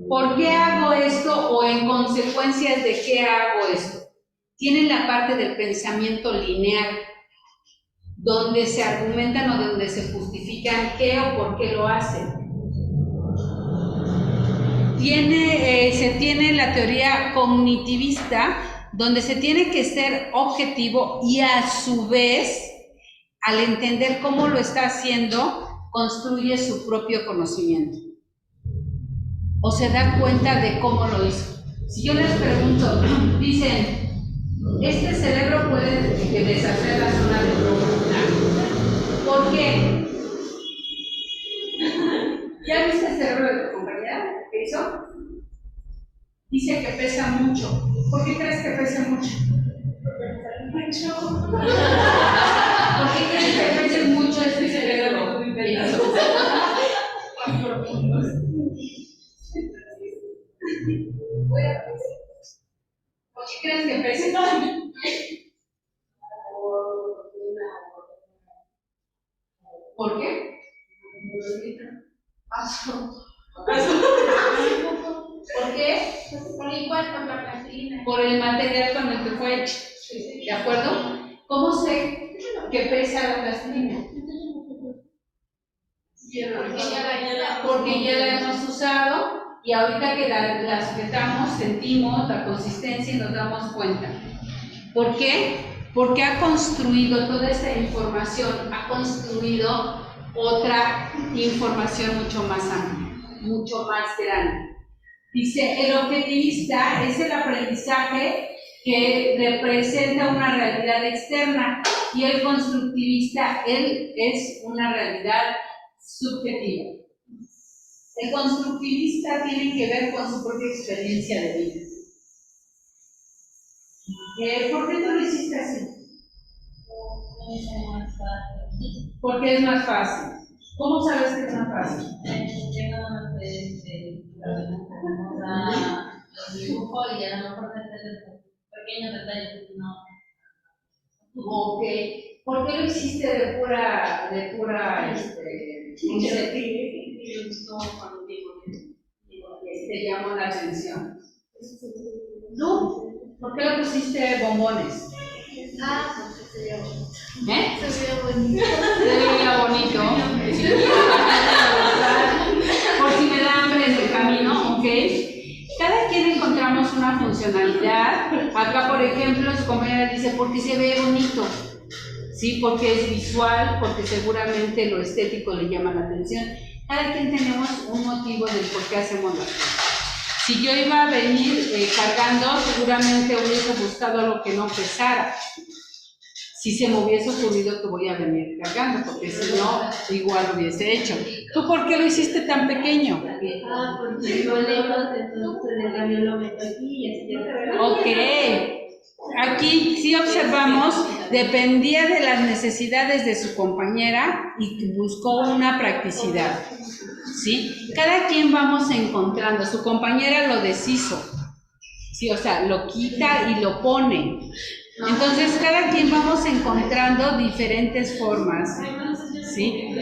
¿Por qué hago esto o en consecuencias de qué hago esto? Tienen la parte del pensamiento lineal, donde se argumentan o donde se justifican qué o por qué lo hacen. Se tiene la teoría cognitivista, donde se tiene que ser objetivo y a su vez, al entender cómo lo está haciendo, construye su propio conocimiento. O se da cuenta de cómo lo hizo. Si yo les pregunto, dicen, este cerebro puede deshacer la zona de ¿por qué? ¿Ya viste el cerebro de tu compañera? ¿Qué hizo? Dice que pesa mucho. ¿Por qué crees que pesa mucho? ¿Por qué crees que pesa mucho este cerebro? ¿Por qué crees que pesa? ¿Por qué? ¿Por qué? Por igual, por la plastilina. Por el material con el que fue hecho. ¿De acuerdo? ¿Cómo sé que pesa la plastilina? Porque ya la hemos usado y ahorita que la sujetamos, sentimos la consistencia y nos damos cuenta. ¿Por qué? Porque ha construido toda esta información, ha construido otra información mucho más amplia, mucho más grande. Dice, el objetivista es el aprendizaje que representa una realidad externa y el constructivista, él es una realidad subjetiva. El constructivista tiene que ver con su propia experiencia de vida. ¿Por qué tú lo hiciste así? Porque es más fácil. ¿Cómo sabes que es más fácil? Los dibujos y a lo mejor meterle pequeños detalles, no. Ok. ¿Por qué lo hiciste de pura te llamó la atención? ¿Tú? ¿Por qué le pusiste bombones? Porque se veía bonito. ¿Eh? Se veía bonito. Se veía bonito. Por si me da hambre en el camino, ok. Cada quien encontramos una funcionalidad. Acá, por ejemplo, su compañera dice, porque se ve bonito. Sí, porque es visual, porque seguramente lo estético le llama la atención. Cada quien tenemos un motivo del por qué hacemos las cosas. Si yo iba a venir cargando, seguramente hubiese buscado algo que no pesara. Si se me hubiese ocurrido que voy a venir cargando, porque si no, igual lo hubiese hecho. ¿Tú por qué lo hiciste tan pequeño? Porque yo lejos, entonces el cambio lo meto aquí y así ya se ve. Ok. Aquí sí observamos, dependía de las necesidades de su compañera y buscó una practicidad. ¿Sí? Cada quien vamos encontrando, su compañera lo deshizo, ¿sí? O sea, lo quita y lo pone. Entonces, cada quien vamos encontrando diferentes formas, ¿sí?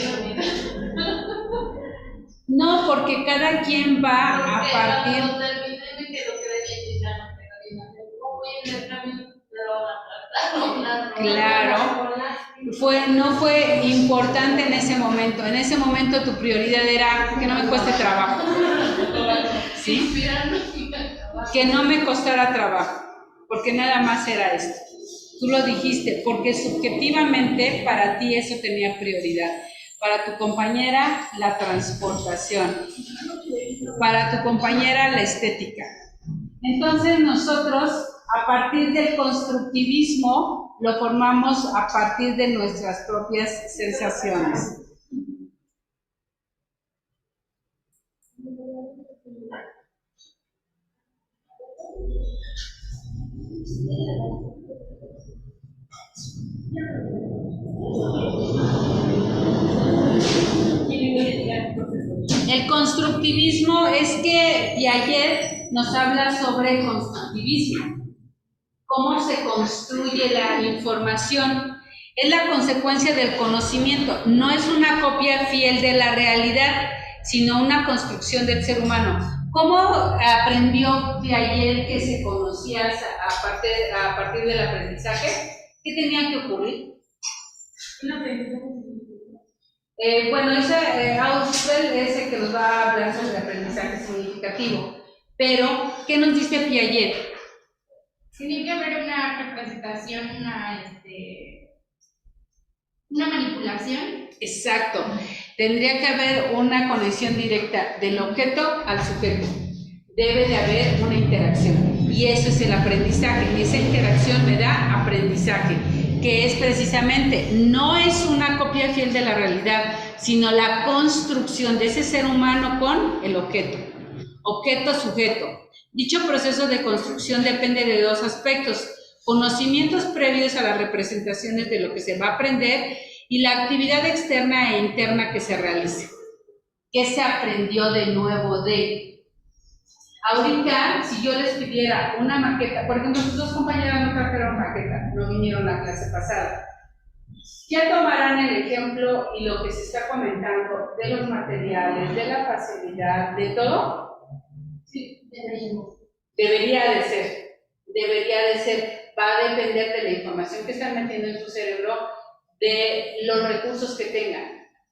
No, porque cada quien va a partir... Claro, no fue importante en ese momento. En ese momento tu prioridad era que no me cueste trabajo, ¿sí? Que no me costara trabajo, porque nada más era esto. Tú lo dijiste, porque subjetivamente para ti eso tenía prioridad. Para tu compañera, la transportación. Para tu compañera, la estética. Entonces nosotros, a partir del constructivismo, lo formamos a partir de nuestras propias sensaciones. El constructivismo es que Piaget nos habla sobre constructivismo. ¿Cómo se construye la información? Es la consecuencia del conocimiento. No es una copia fiel de la realidad, sino una construcción del ser humano. ¿Cómo aprendió Piaget que se conocía a partir del aprendizaje? ¿Qué tenía que ocurrir? Bueno, Auswell es el que nos va a hablar sobre aprendizaje significativo. Pero, ¿qué nos dice Piaget? Tiene que haber una representación, una manipulación. Exacto. Tendría que haber una conexión directa del objeto al sujeto. Debe de haber una interacción. Y eso es el aprendizaje. Esa interacción me da aprendizaje, que es precisamente, no es una copia fiel de la realidad, sino la construcción de ese ser humano con el objeto. Objeto-sujeto. Dicho proceso de construcción depende de dos aspectos: conocimientos previos a las representaciones de lo que se va a aprender y la actividad externa e interna que se realice. ¿Qué se aprendió de nuevo de? Ahorita, si yo les pidiera una maqueta, por ejemplo, sus dos compañeras no trajeron maqueta, no vinieron a la clase pasada. Ya tomarán el ejemplo y lo que se está comentando de los materiales, de la facilidad, de todo. Sí, Debería de ser. Va a depender de la información que están metiendo en su cerebro, de los recursos que tengan.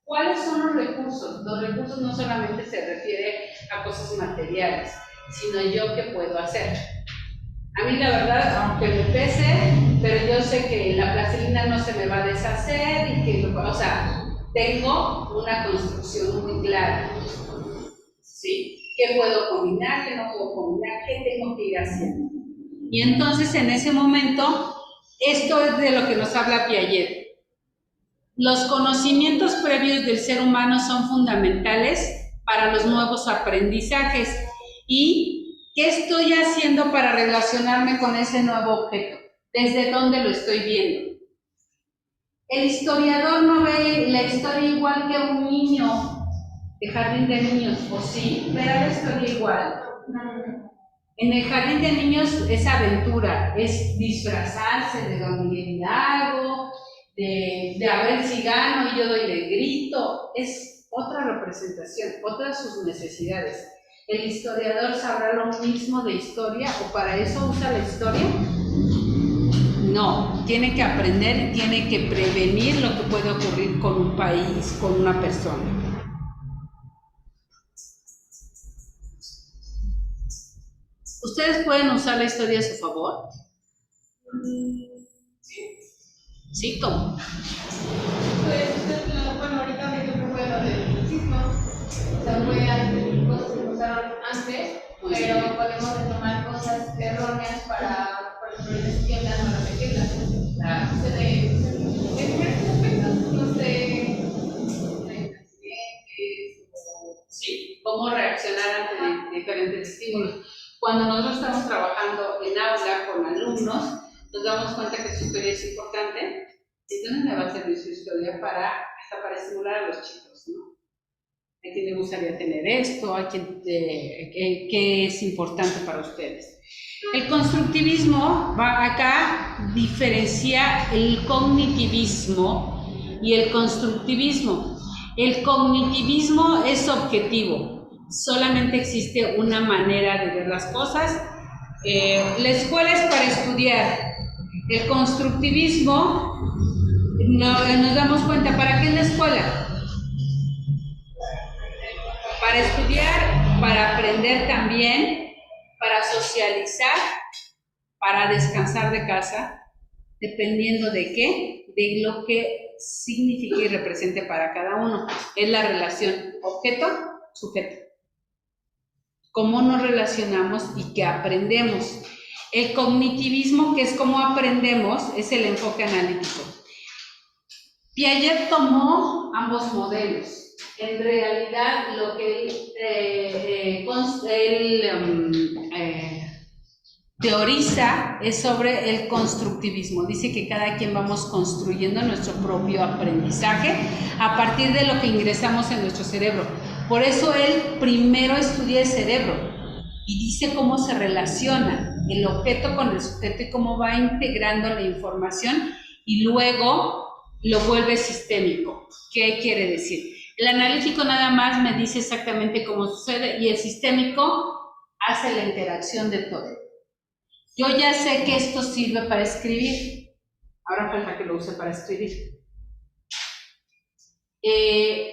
¿Cuáles son los recursos? Los recursos no solamente se refiere a cosas materiales, sino yo qué puedo hacer. A mí la verdad, aunque me pese, pero yo sé que la plastilina no se me va a deshacer y que, o sea, tengo una construcción muy clara. ¿Sí? ¿Qué puedo combinar? ¿Qué no puedo combinar? ¿Qué tengo que ir haciendo? Y entonces en ese momento, esto es de lo que nos habla Piaget. Los conocimientos previos del ser humano son fundamentales para los nuevos aprendizajes. ¿Y qué estoy haciendo para relacionarme con ese nuevo objeto? ¿Desde dónde lo estoy viendo? El historiador no ve la historia igual que un niño de jardín de niños, ¿o sí? ¿Ve la historia igual? En el jardín de niños es aventura, es disfrazarse de Don Miguel Hidalgo, de a ver si gano y yo doy el grito. Es otra representación, otras sus necesidades. ¿El historiador sabrá lo mismo de historia o para eso usa la historia? No, tiene que aprender y tiene que prevenir lo que puede ocurrir con un país, con una persona. ¿Ustedes pueden usar la historia a su favor? ¿Sí? ¿Cómo? Pues, bueno, ahorita me ejemplo fue lo del sismo. O sea, fue cosas que pasaron antes, pero podemos retomar cosas erróneas para, por ejemplo, las tiendas o las pequeñas. Claro. De diferentes aspectos, no sé, de accidentes o... Sí, cómo reaccionar ante diferentes estímulos. Cuando nosotros estamos trabajando en aula con alumnos, nos damos cuenta que su historia es importante. Entonces me va a servir su historia hasta para estimular a los chicos, ¿no? ¿A quién le gustaría tener esto? ¿A quién, qué es importante para ustedes? El constructivismo acá diferencia el cognitivismo y el constructivismo. El cognitivismo es objetivo, solamente existe una manera de ver las cosas. La escuela es para estudiar. El constructivismo, nos damos cuenta, ¿para qué es la escuela? Para estudiar, para aprender también, para socializar, para descansar de casa, dependiendo de qué, de lo que signifique y represente para cada uno. Es la relación objeto-sujeto. Cómo nos relacionamos y qué aprendemos. El cognitivismo, que es cómo aprendemos, es el enfoque analítico. Piaget tomó ambos modelos. En realidad, lo que él teoriza es sobre el constructivismo. Dice que cada quien vamos construyendo nuestro propio aprendizaje a partir de lo que ingresamos en nuestro cerebro. Por eso él primero estudia el cerebro y dice cómo se relaciona el objeto con el sujeto y cómo va integrando la información y luego lo vuelve sistémico. ¿Qué quiere decir? El analítico nada más me dice exactamente cómo sucede y el sistémico hace la interacción de todo. Yo ya sé que esto sirve para escribir, ahora falta que lo use para escribir.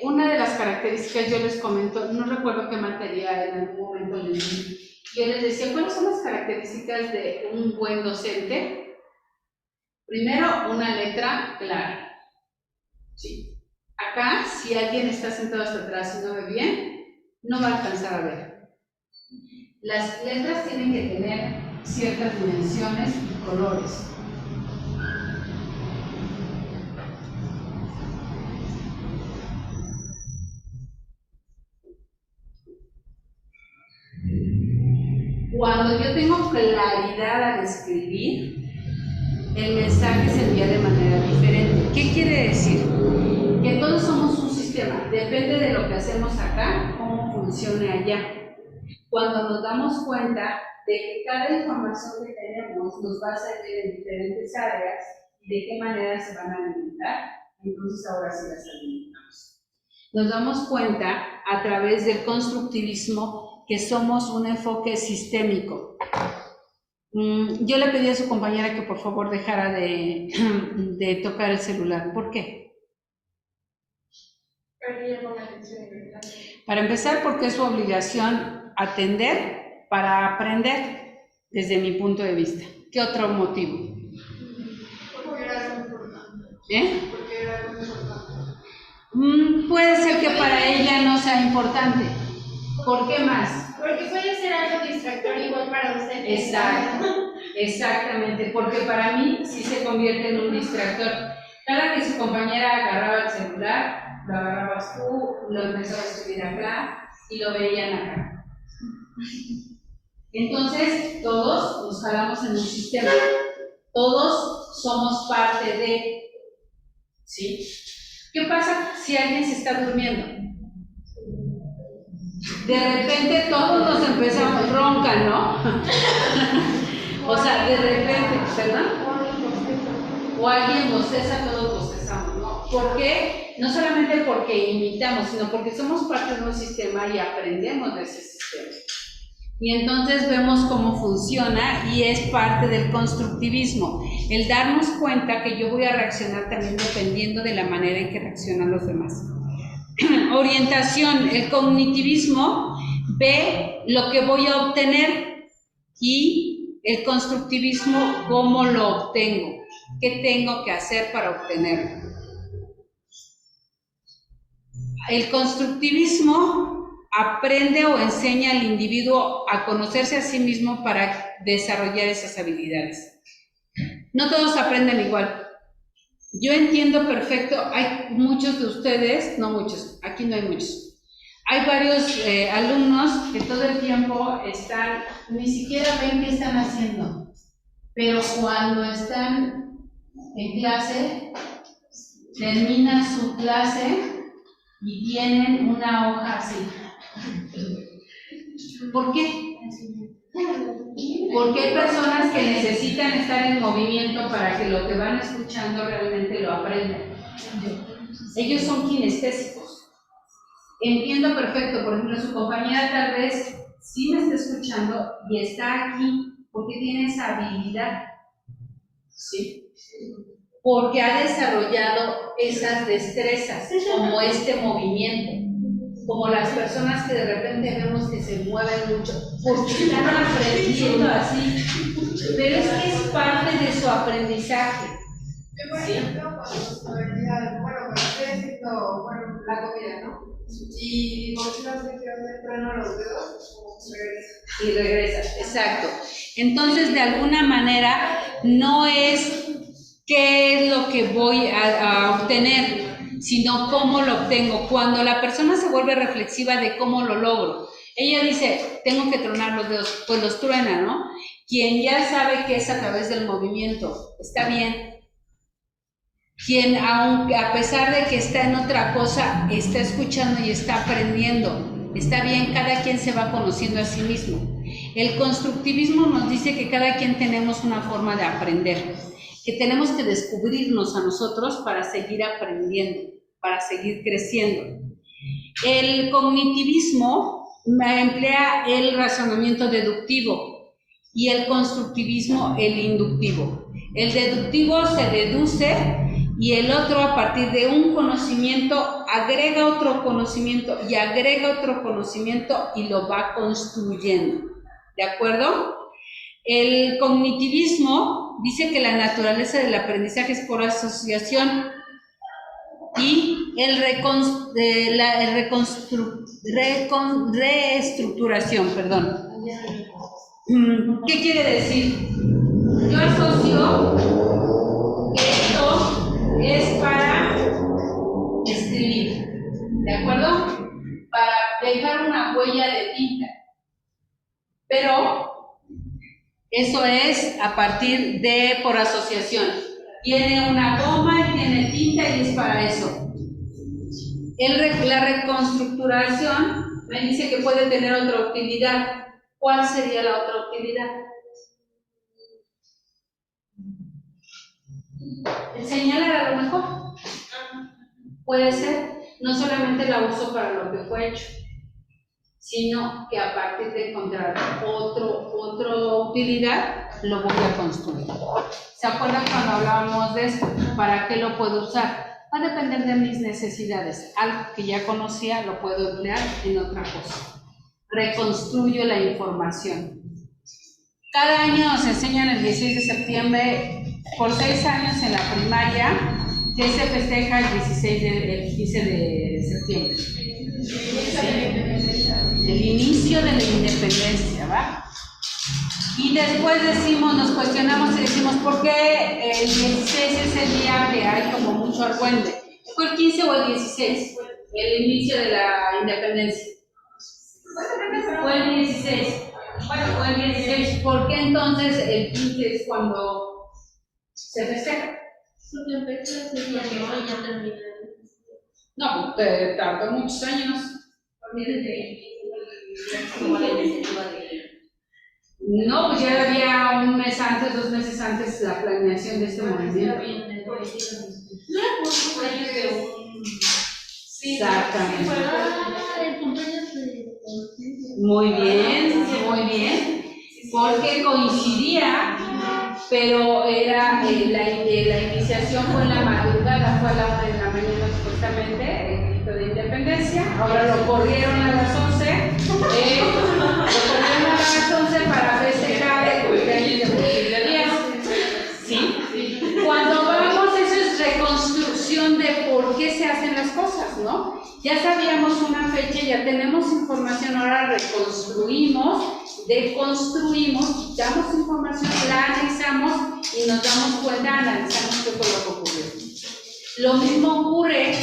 Una de las características, yo les comento, no recuerdo qué materia en algún momento les di, yo les decía, ¿cuáles son las características de un buen docente? Primero, una letra clara. Sí. Acá, si alguien está sentado hasta atrás y no ve bien, no va a alcanzar a ver. Las letras tienen que tener ciertas dimensiones y colores. Cuando yo tengo claridad al escribir, el mensaje se envía de manera diferente. ¿Qué quiere decir? Que todos somos un sistema. Depende de lo que hacemos acá, cómo funcione allá. Cuando nos damos cuenta de que cada información que tenemos nos va a servir en diferentes áreas y de qué manera se van a alimentar, entonces ahora sí las alimentamos. Nos damos cuenta a través del constructivismo que somos un enfoque sistémico. Yo le pedí a su compañera que por favor dejara de tocar el celular. ¿Por qué? Para empezar, porque es su obligación atender para aprender, desde mi punto de vista. ¿Qué otro motivo? Porque era algo importante. Porque era algo importante. Puede ser que para ella no sea importante. ¿Por qué más? Porque puede ser algo distractor igual para usted. Exacto, exactamente, porque para mí sí se convierte en un distractor. Cada que su compañera agarraba el celular, lo agarrabas tú, lo empezó a escribir acá y lo veían acá. Entonces, todos nos jalamos en un sistema, todos somos parte de, ¿sí? ¿Qué pasa si alguien se está durmiendo? De repente todos nos empezamos ronca, ¿no? O sea, de repente, ¿verdad? O alguien bosteza, todos bostezamos, ¿no? ¿Por qué? No solamente porque imitamos, sino porque somos parte de un sistema y aprendemos de ese sistema. Y entonces vemos cómo funciona y es parte del constructivismo. El darnos cuenta que yo voy a reaccionar también dependiendo de la manera en que reaccionan los demás. Orientación, el cognitivismo ve lo que voy a obtener y el constructivismo cómo lo obtengo, qué tengo que hacer para obtenerlo. El constructivismo aprende o enseña al individuo a conocerse a sí mismo para desarrollar esas habilidades. No todos aprenden igual. Yo entiendo perfecto, hay muchos de ustedes, no muchos, aquí no hay muchos. Hay varios alumnos que todo el tiempo están, ni siquiera ven qué están haciendo, pero cuando están en clase, terminan su clase y tienen una hoja así. ¿Por qué? Porque hay personas que necesitan estar en movimiento para que lo que van escuchando realmente lo aprendan. Ellos son kinestésicos. Entiendo perfecto, por ejemplo, su compañera tal vez sí me está escuchando y está aquí porque tiene esa habilidad, ¿sí? Porque ha desarrollado esas destrezas, como este movimiento. Como las personas que de repente vemos que se mueven mucho, porque están aprendiendo así, pero es que es parte de su aprendizaje. Yo, por ejemplo, cuando cuando estoy haciendo la comida, ¿no? Y por si no se quiero hacer trueno los dedos, regresa. Y regresa, exacto. Entonces, de alguna manera, no es qué es lo que voy a obtener, sino cómo lo obtengo. Cuando la persona se vuelve reflexiva de cómo lo logro, ella dice, tengo que tronar los dedos, pues los truena, ¿no? Quien ya sabe que es a través del movimiento, está bien. Quien, aunque a pesar de que está en otra cosa, está escuchando y está aprendiendo, está bien, cada quien se va conociendo a sí mismo. El constructivismo nos dice que cada quien tenemos una forma de aprender, que tenemos que descubrirnos a nosotros para seguir aprendiendo, para seguir creciendo. El cognitivismo emplea el razonamiento deductivo y el constructivismo el inductivo. El deductivo se deduce y el otro, a partir de un conocimiento, agrega otro conocimiento y agrega otro conocimiento y lo va construyendo. ¿De acuerdo? El cognitivismo dice que la naturaleza del aprendizaje es por asociación y reestructuración, perdón. ¿Qué quiere decir? Yo asocio que esto es para escribir, ¿de acuerdo? Para dejar una huella de tinta. Pero Eso es a partir de por asociación. Tiene una goma y tiene tinta y es para eso. La reconstructuración me dice que puede tener otra utilidad. ¿Cuál sería la otra utilidad? Señalar a lo mejor. Puede ser, no solamente la uso para lo que fue hecho, sino que a partir de encontrar otra utilidad, lo voy a construir. ¿Se acuerdan cuando hablábamos de esto? ¿Para qué lo puedo usar? Va a depender de mis necesidades. Algo que ya conocía lo puedo emplear en otra cosa. Reconstruyo la información. Cada año nos enseñan el 16 de septiembre, por 6 años en la primaria, que se festeja el 15 de septiembre. El inicio de la independencia, ¿va? Y después nos cuestionamos y decimos, ¿por qué el 16 es el día que hay como mucho argüende? ¿Fue el 15 o el 16? El inicio de la independencia. Fue el 16. Bueno, fue el 16. ¿Por qué entonces el 15 es cuando se festeja? Porque empezó a decir que ya terminó. No, tardó muchos años. No, pues ya había un mes antes, 2 meses antes la planeación de este movimiento. Exactamente. Muy bien, muy bien. Porque coincidía, pero era la iniciación fue en la madrugada, fue a la 1 de la mañana supuestamente, el grito de independencia. Ahora lo corrieron a las 11. Para festejar el cumpleaños de Porfirio Díaz. ¿Sí? Cuando vamos, eso es reconstrucción de por qué se hacen las cosas, ¿no? Ya sabíamos una fecha, ya tenemos información, ahora reconstruimos, deconstruimos, quitamos información, la analizamos y nos damos cuenta, analizamos qué fue lo que ocurrió. Lo mismo ocurre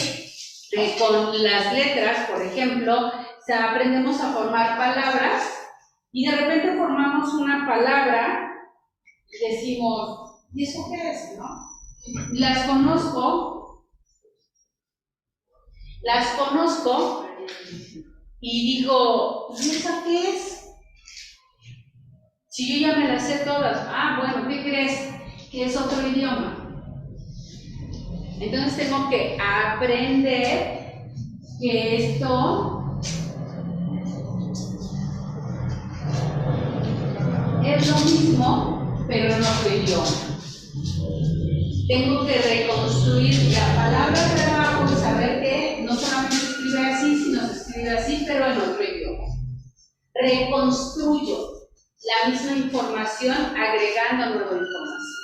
con las letras, por ejemplo, aprendemos a formar palabras. Y de repente formamos una palabra y decimos, ¿y eso qué es, no? Las conozco y digo, ¿y esa qué es? Si yo ya me las sé todas, bueno, ¿qué crees? Que es otro idioma. Entonces tengo que aprender que esto es lo mismo, pero en otro idioma. Tengo que reconstruir la palabra de abajo y saber que no solamente se escribe así, sino se escribe así, pero en otro idioma. Reconstruyo la misma información agregando nueva información.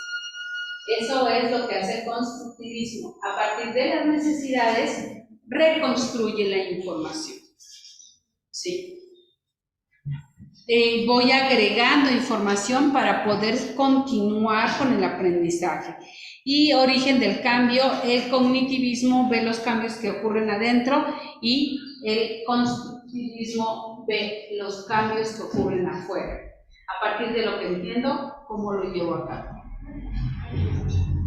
Eso es lo que hace el constructivismo. A partir de las necesidades, reconstruye la información. ¿Sí? Voy agregando información para poder continuar con el aprendizaje. Y origen del cambio, el cognitivismo ve los cambios que ocurren adentro y el constructivismo ve los cambios que ocurren afuera. A partir de lo que entiendo, ¿cómo lo llevo a cabo?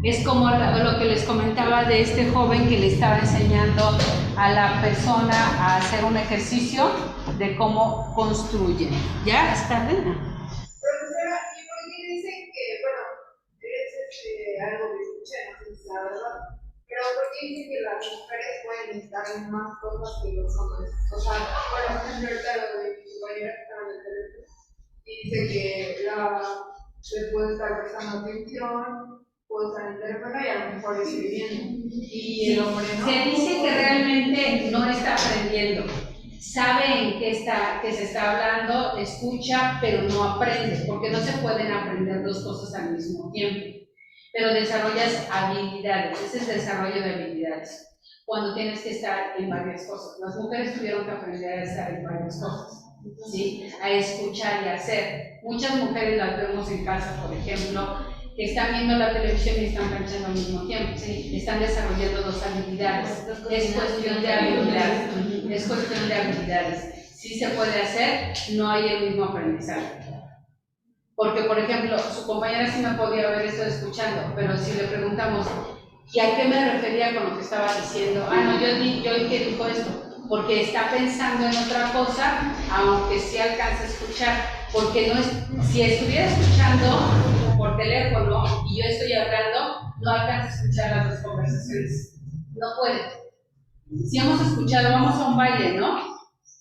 Es como lo que les comentaba de este joven que le estaba enseñando a la persona a hacer un ejercicio de cómo construye. ¿Ya está bien? Profesora, ¿y por qué dicen que, bueno, es algo que escuché, no sé si es la verdad, pero por qué dicen que las mujeres pueden estar en más cosas que los hombres? O sea, por ejemplo, ahorita lo de mi compañera que estaba en el teléfono, y dice que se puede estar prestando atención, puede estar en el teléfono y a lo mejor escribiendo, y el hombre no. Se dice que realmente no está aprendiendo. Sabe en qué se está hablando, escucha, pero no aprende, porque no se pueden aprender 2 cosas al mismo tiempo. Pero desarrollas habilidades, ese es el desarrollo de habilidades. Cuando tienes que estar en varias cosas. Las mujeres tuvieron que aprender a estar en varias cosas, ¿sí? A escuchar y a hacer. Muchas mujeres las vemos en casa, por ejemplo, que están viendo la televisión y están planchando al mismo tiempo, ¿sí? Están desarrollando 2 habilidades. Es cuestión de habilidades. Es cuestión de habilidades. Sí se puede hacer, no hay el mismo aprendizaje. Porque, por ejemplo, su compañera sí me podía haber estado escuchando, pero si le preguntamos, ¿y a qué me refería con lo que estaba diciendo? Ah, no, yo que dijo esto, porque está pensando en otra cosa, aunque sí alcanza a escuchar, porque no es, si estuviera escuchando por teléfono y yo estoy hablando, no alcanza a escuchar las dos conversaciones, no puede. Si hemos escuchado, vamos a un baile, ¿no?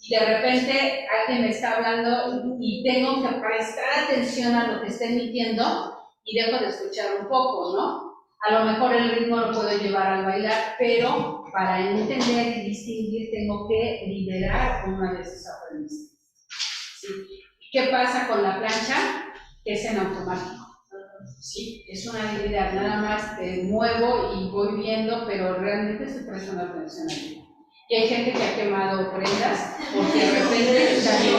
Y de repente alguien me está hablando y tengo que prestar atención a lo que está emitiendo y dejo de escuchar un poco, ¿no? A lo mejor el ritmo lo puedo llevar al bailar, pero para entender y distinguir tengo que liberar una de esos aprendizajes. ¿Sí? ¿Qué pasa con la plancha? Que es en automático. Sí, es una habilidad, nada más te muevo y voy viendo, pero realmente estoy prestando atención a ti. Y hay gente que ha quemado prendas porque de repente está bien.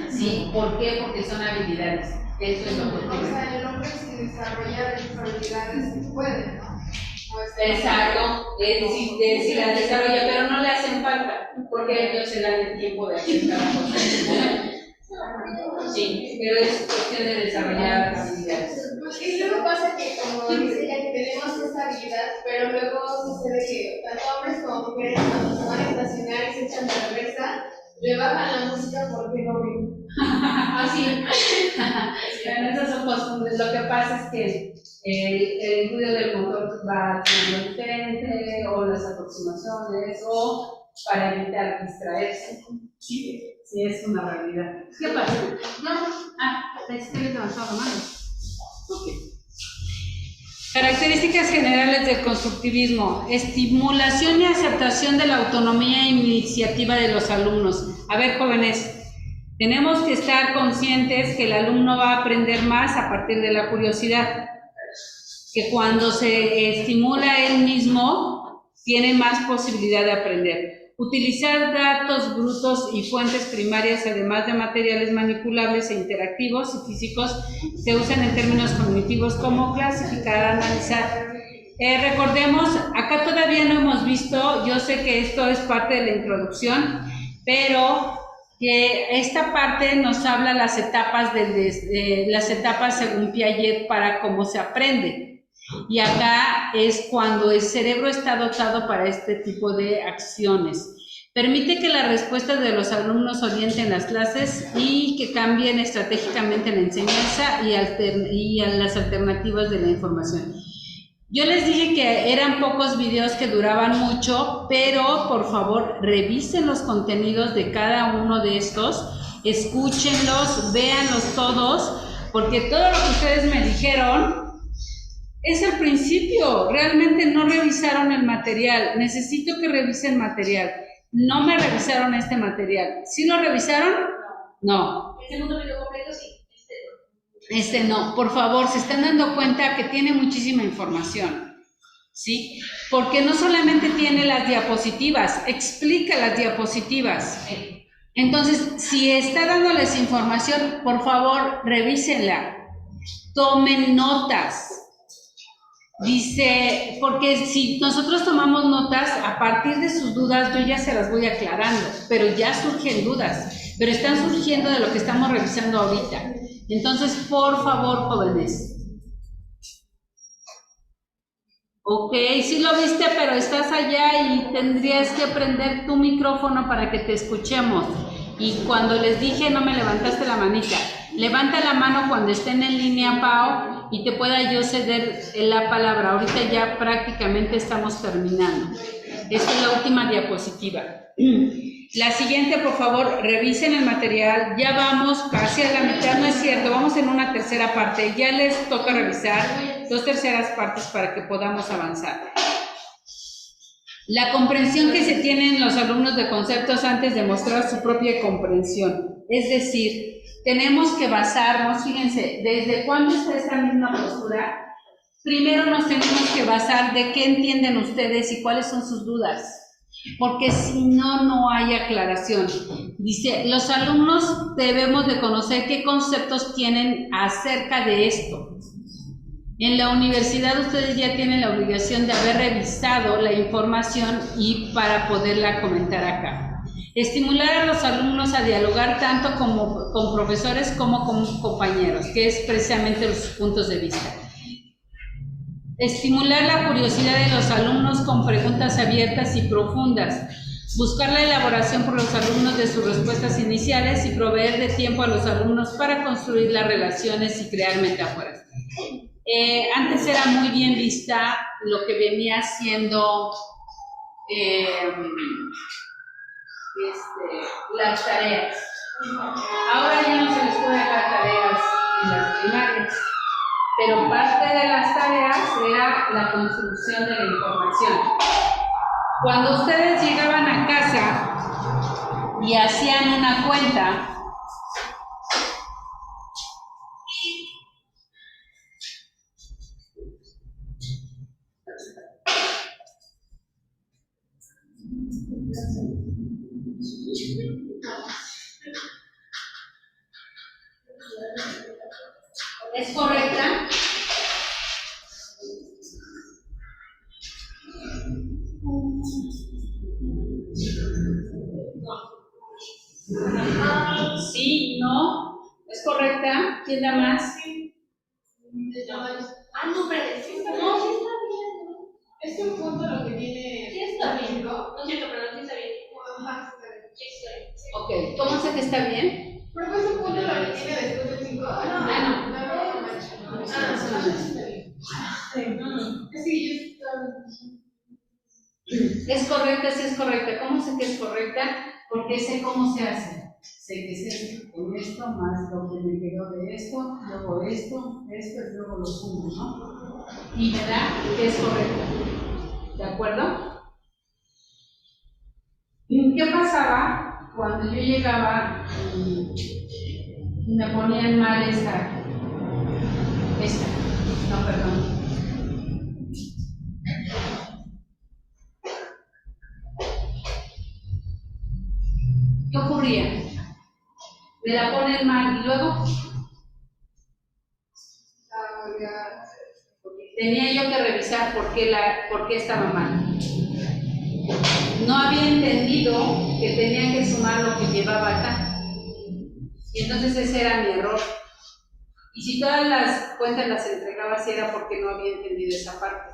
Sí, ¿por qué? Porque son habilidades. Eso es lo que O sea, el hombre si desarrolla estas habilidades puede, ¿no? Exacto, si las desarrolla, pero no le hacen falta, porque ellos se dan el tiempo de hacer cada cosa. Sí, pero es cuestión de desarrollar habilidades. Y luego pasa que, como dice ella, que tenemos esta habilidad, pero luego sucede que tanto hombres como mujeres, cuando se van a estacionar y se echan de reversa, le bajan la música porque no ven. Así. Bueno, esas son costumbres. Lo que pasa es que el ruido del motor va haciendo diferente, o las aproximaciones, o para evitar distraerse. Sí, es una realidad. ¿Qué pasa? No, es que le levantó la mano. Ok. Características generales del constructivismo: estimulación y aceptación de la autonomía e iniciativa de los alumnos. A ver, jóvenes, tenemos que estar conscientes que el alumno va a aprender más a partir de la curiosidad, que cuando se estimula él mismo, tiene más posibilidad de aprender. Utilizar datos brutos y fuentes primarias, además de materiales manipulables e interactivos y físicos, se usan en términos cognitivos como clasificar, analizar. Recordemos, acá todavía no hemos visto, yo sé que esto es parte de la introducción, pero que esta parte nos habla las etapas según Piaget para cómo se aprende. Y acá es cuando el cerebro está dotado para este tipo de acciones. Permite que las respuestas de los alumnos orienten las clases y que cambien estratégicamente la enseñanza y a las alternativas de la información. Yo les dije que eran pocos videos que duraban mucho, pero por favor revisen los contenidos de cada uno de estos, escúchenlos, véanlos todos, porque todo lo que ustedes me dijeron es al principio, realmente no revisaron el material. Necesito que revisen material. No me revisaron este material. ¿Sí lo revisaron? No. El segundo video completo sí. Este no, por favor, se están dando cuenta que tiene muchísima información, ¿sí? Porque no solamente tiene las diapositivas, explica las diapositivas. Entonces, si está dándoles información, por favor, revísenla, tomen notas. Dice, porque si nosotros tomamos notas, a partir de sus dudas, yo ya se las voy aclarando, pero ya surgen dudas, pero están surgiendo de lo que estamos revisando ahorita. Entonces, por favor, jóvenes. Ok, sí lo viste, pero estás allá y tendrías que prender tu micrófono para que te escuchemos. Y cuando les dije, no me levantaste la manita. Levanta la mano cuando estén en línea, Pao, y te pueda yo ceder la palabra. Ahorita ya prácticamente estamos terminando. Esta es la última diapositiva. La siguiente, por favor, revisen el material. Ya vamos casi a la mitad, no es cierto, vamos en una tercera parte. Ya les toca revisar 2 terceras partes para que podamos avanzar. La comprensión que se tienen los alumnos de conceptos antes de mostrar su propia comprensión. Es decir, tenemos que basarnos, fíjense, ¿desde cuándo está esta misma postura? Primero nos tenemos que basar de qué entienden ustedes y cuáles son sus dudas. Porque si no, no hay aclaración. Dice, los alumnos debemos de conocer qué conceptos tienen acerca de esto. En la universidad ustedes ya tienen la obligación de haber revisado la información y para poderla comentar acá. Estimular a los alumnos a dialogar tanto como con profesores como con compañeros, que es precisamente los puntos de vista. Estimular la curiosidad de los alumnos con preguntas abiertas y profundas. Buscar la elaboración por los alumnos de sus respuestas iniciales y proveer de tiempo a los alumnos para construir las relaciones y crear metáforas. Antes era muy bien vista lo que venía siendo las tareas. Ahora ya no se les puede dejar tareas en las primarias, pero parte de las tareas era la construcción de la información. Cuando ustedes llegaban a casa y hacían una cuenta, ¿es correcta? Sí, no, ¿es correcta? ¿Quién da más? No, pero sí está bien. No, sí está bien. Es que un punto lo que tiene. Sí está bien. No es cierto, pero sí está bien. Ajá, sí está bien. Sí está bien. Ok, ¿cómo sé que está bien? Pero pues un punto lo que tiene después del 5. Ah, no. Es que yo ¿Es correcta? Sí es correcta. ¿Cómo sé que es correcta? Porque sé cómo se hace. Sé que sé con esto, más lo que me quedó de esto, luego esto, y luego lo sumo, ¿no? Y me da que es correcta. ¿De acuerdo? ¿Qué pasaba cuando yo llegaba y me ponían mal esta? No, perdón. ¿Qué ocurría? Me la ponen mal y luego tenía yo que revisar por qué estaba mal. No había entendido que tenía que sumar lo que llevaba acá. Y entonces ese era mi error. Y si todas las cuentas las entregaba así era porque no había entendido esa parte.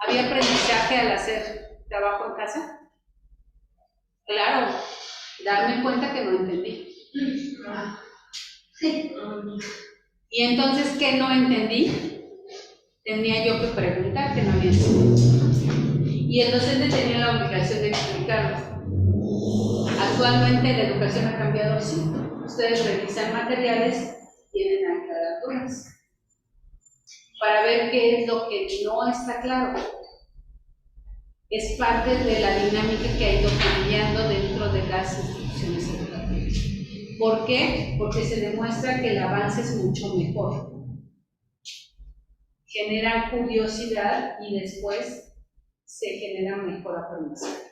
¿Había aprendizaje al hacer trabajo en casa? Claro, darme cuenta que no entendí. Y entonces, ¿qué no entendí? Tenía yo que preguntar que no había entendido. Y el docente tenía la obligación de explicarlo. Actualmente la educación ha cambiado así. Ustedes revisan materiales, tienen aclaraturas para ver qué es lo que no está claro. Es parte de la dinámica que ha ido cambiando dentro de las instituciones educativas. ¿Por qué? Porque se demuestra que el avance es mucho mejor. Genera curiosidad y después se genera mejor aprendizaje.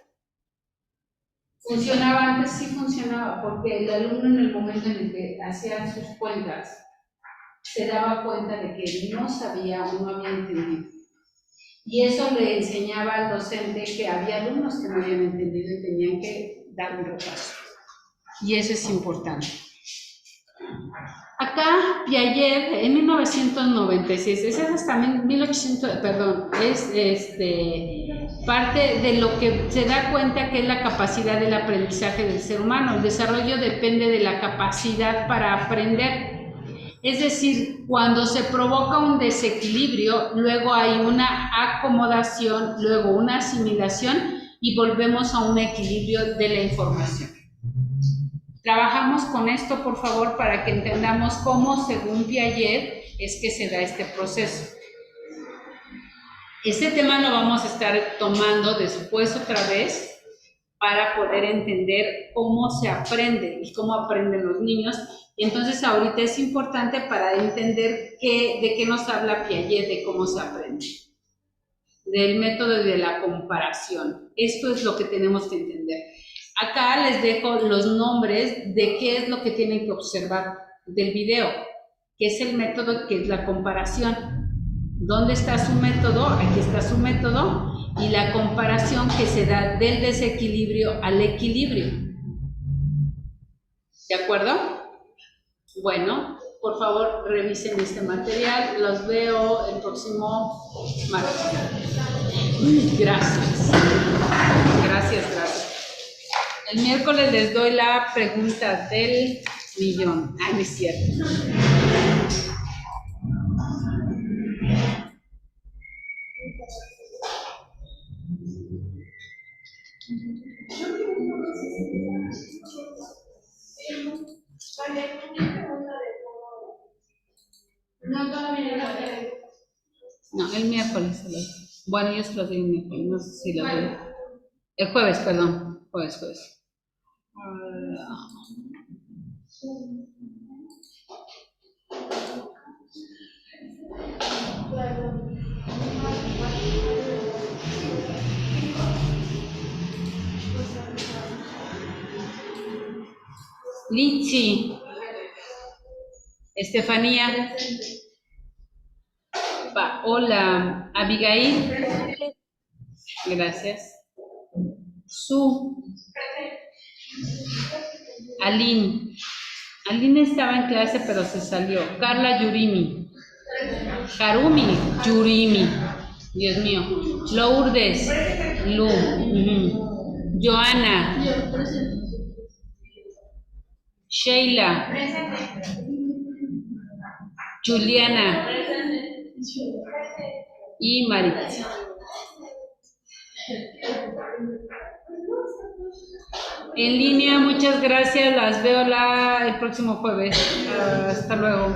¿Funcionaba antes? Sí funcionaba, porque el alumno en el momento en el que hacía sus cuentas se daba cuenta de que no sabía o no había entendido. Y eso le enseñaba al docente que había alumnos que no habían entendido y tenían que dar un repaso. Y eso es importante. Acá, Piaget, en 1996, esa es también 1800, perdón, es parte de lo que se da cuenta que es la capacidad del aprendizaje del ser humano. El desarrollo depende de la capacidad para aprender. Es decir, cuando se provoca un desequilibrio, luego hay una acomodación, luego una asimilación y volvemos a un equilibrio de la información. Trabajamos con esto, por favor, para que entendamos cómo, según Piaget, es que se da este proceso. Este tema lo vamos a estar tomando después otra vez para poder entender cómo se aprende y cómo aprenden los niños. Y entonces ahorita es importante para entender de qué nos habla Piaget, de cómo se aprende. Del método de la comparación. Esto es lo que tenemos que entender. Acá les dejo los nombres de qué es lo que tienen que observar del video, que es el método, que es la comparación. ¿Dónde está su método? Aquí está su método. y la comparación que se da del desequilibrio al equilibrio. ¿De acuerdo? Bueno, por favor revisen este material, los veo el próximo martes. Gracias. Gracias. El miércoles les doy la pregunta del millón. Ah, no es cierto. No, todavía no. No, el miércoles. Bueno, yo se los doy el miércoles, no sé si lo doy. El jueves, perdón. Jueves. Lichi. Estefanía. Paola. Abigail. Gracias. Su. Aline. Aline estaba en clase pero se salió. Carla Yurimi. Karumi. Yurimi. Dios mío. Lourdes. Lu. Joana. Sheila. Juliana. Y Maritza. En línea, muchas gracias. Las veo el próximo jueves. Hasta luego.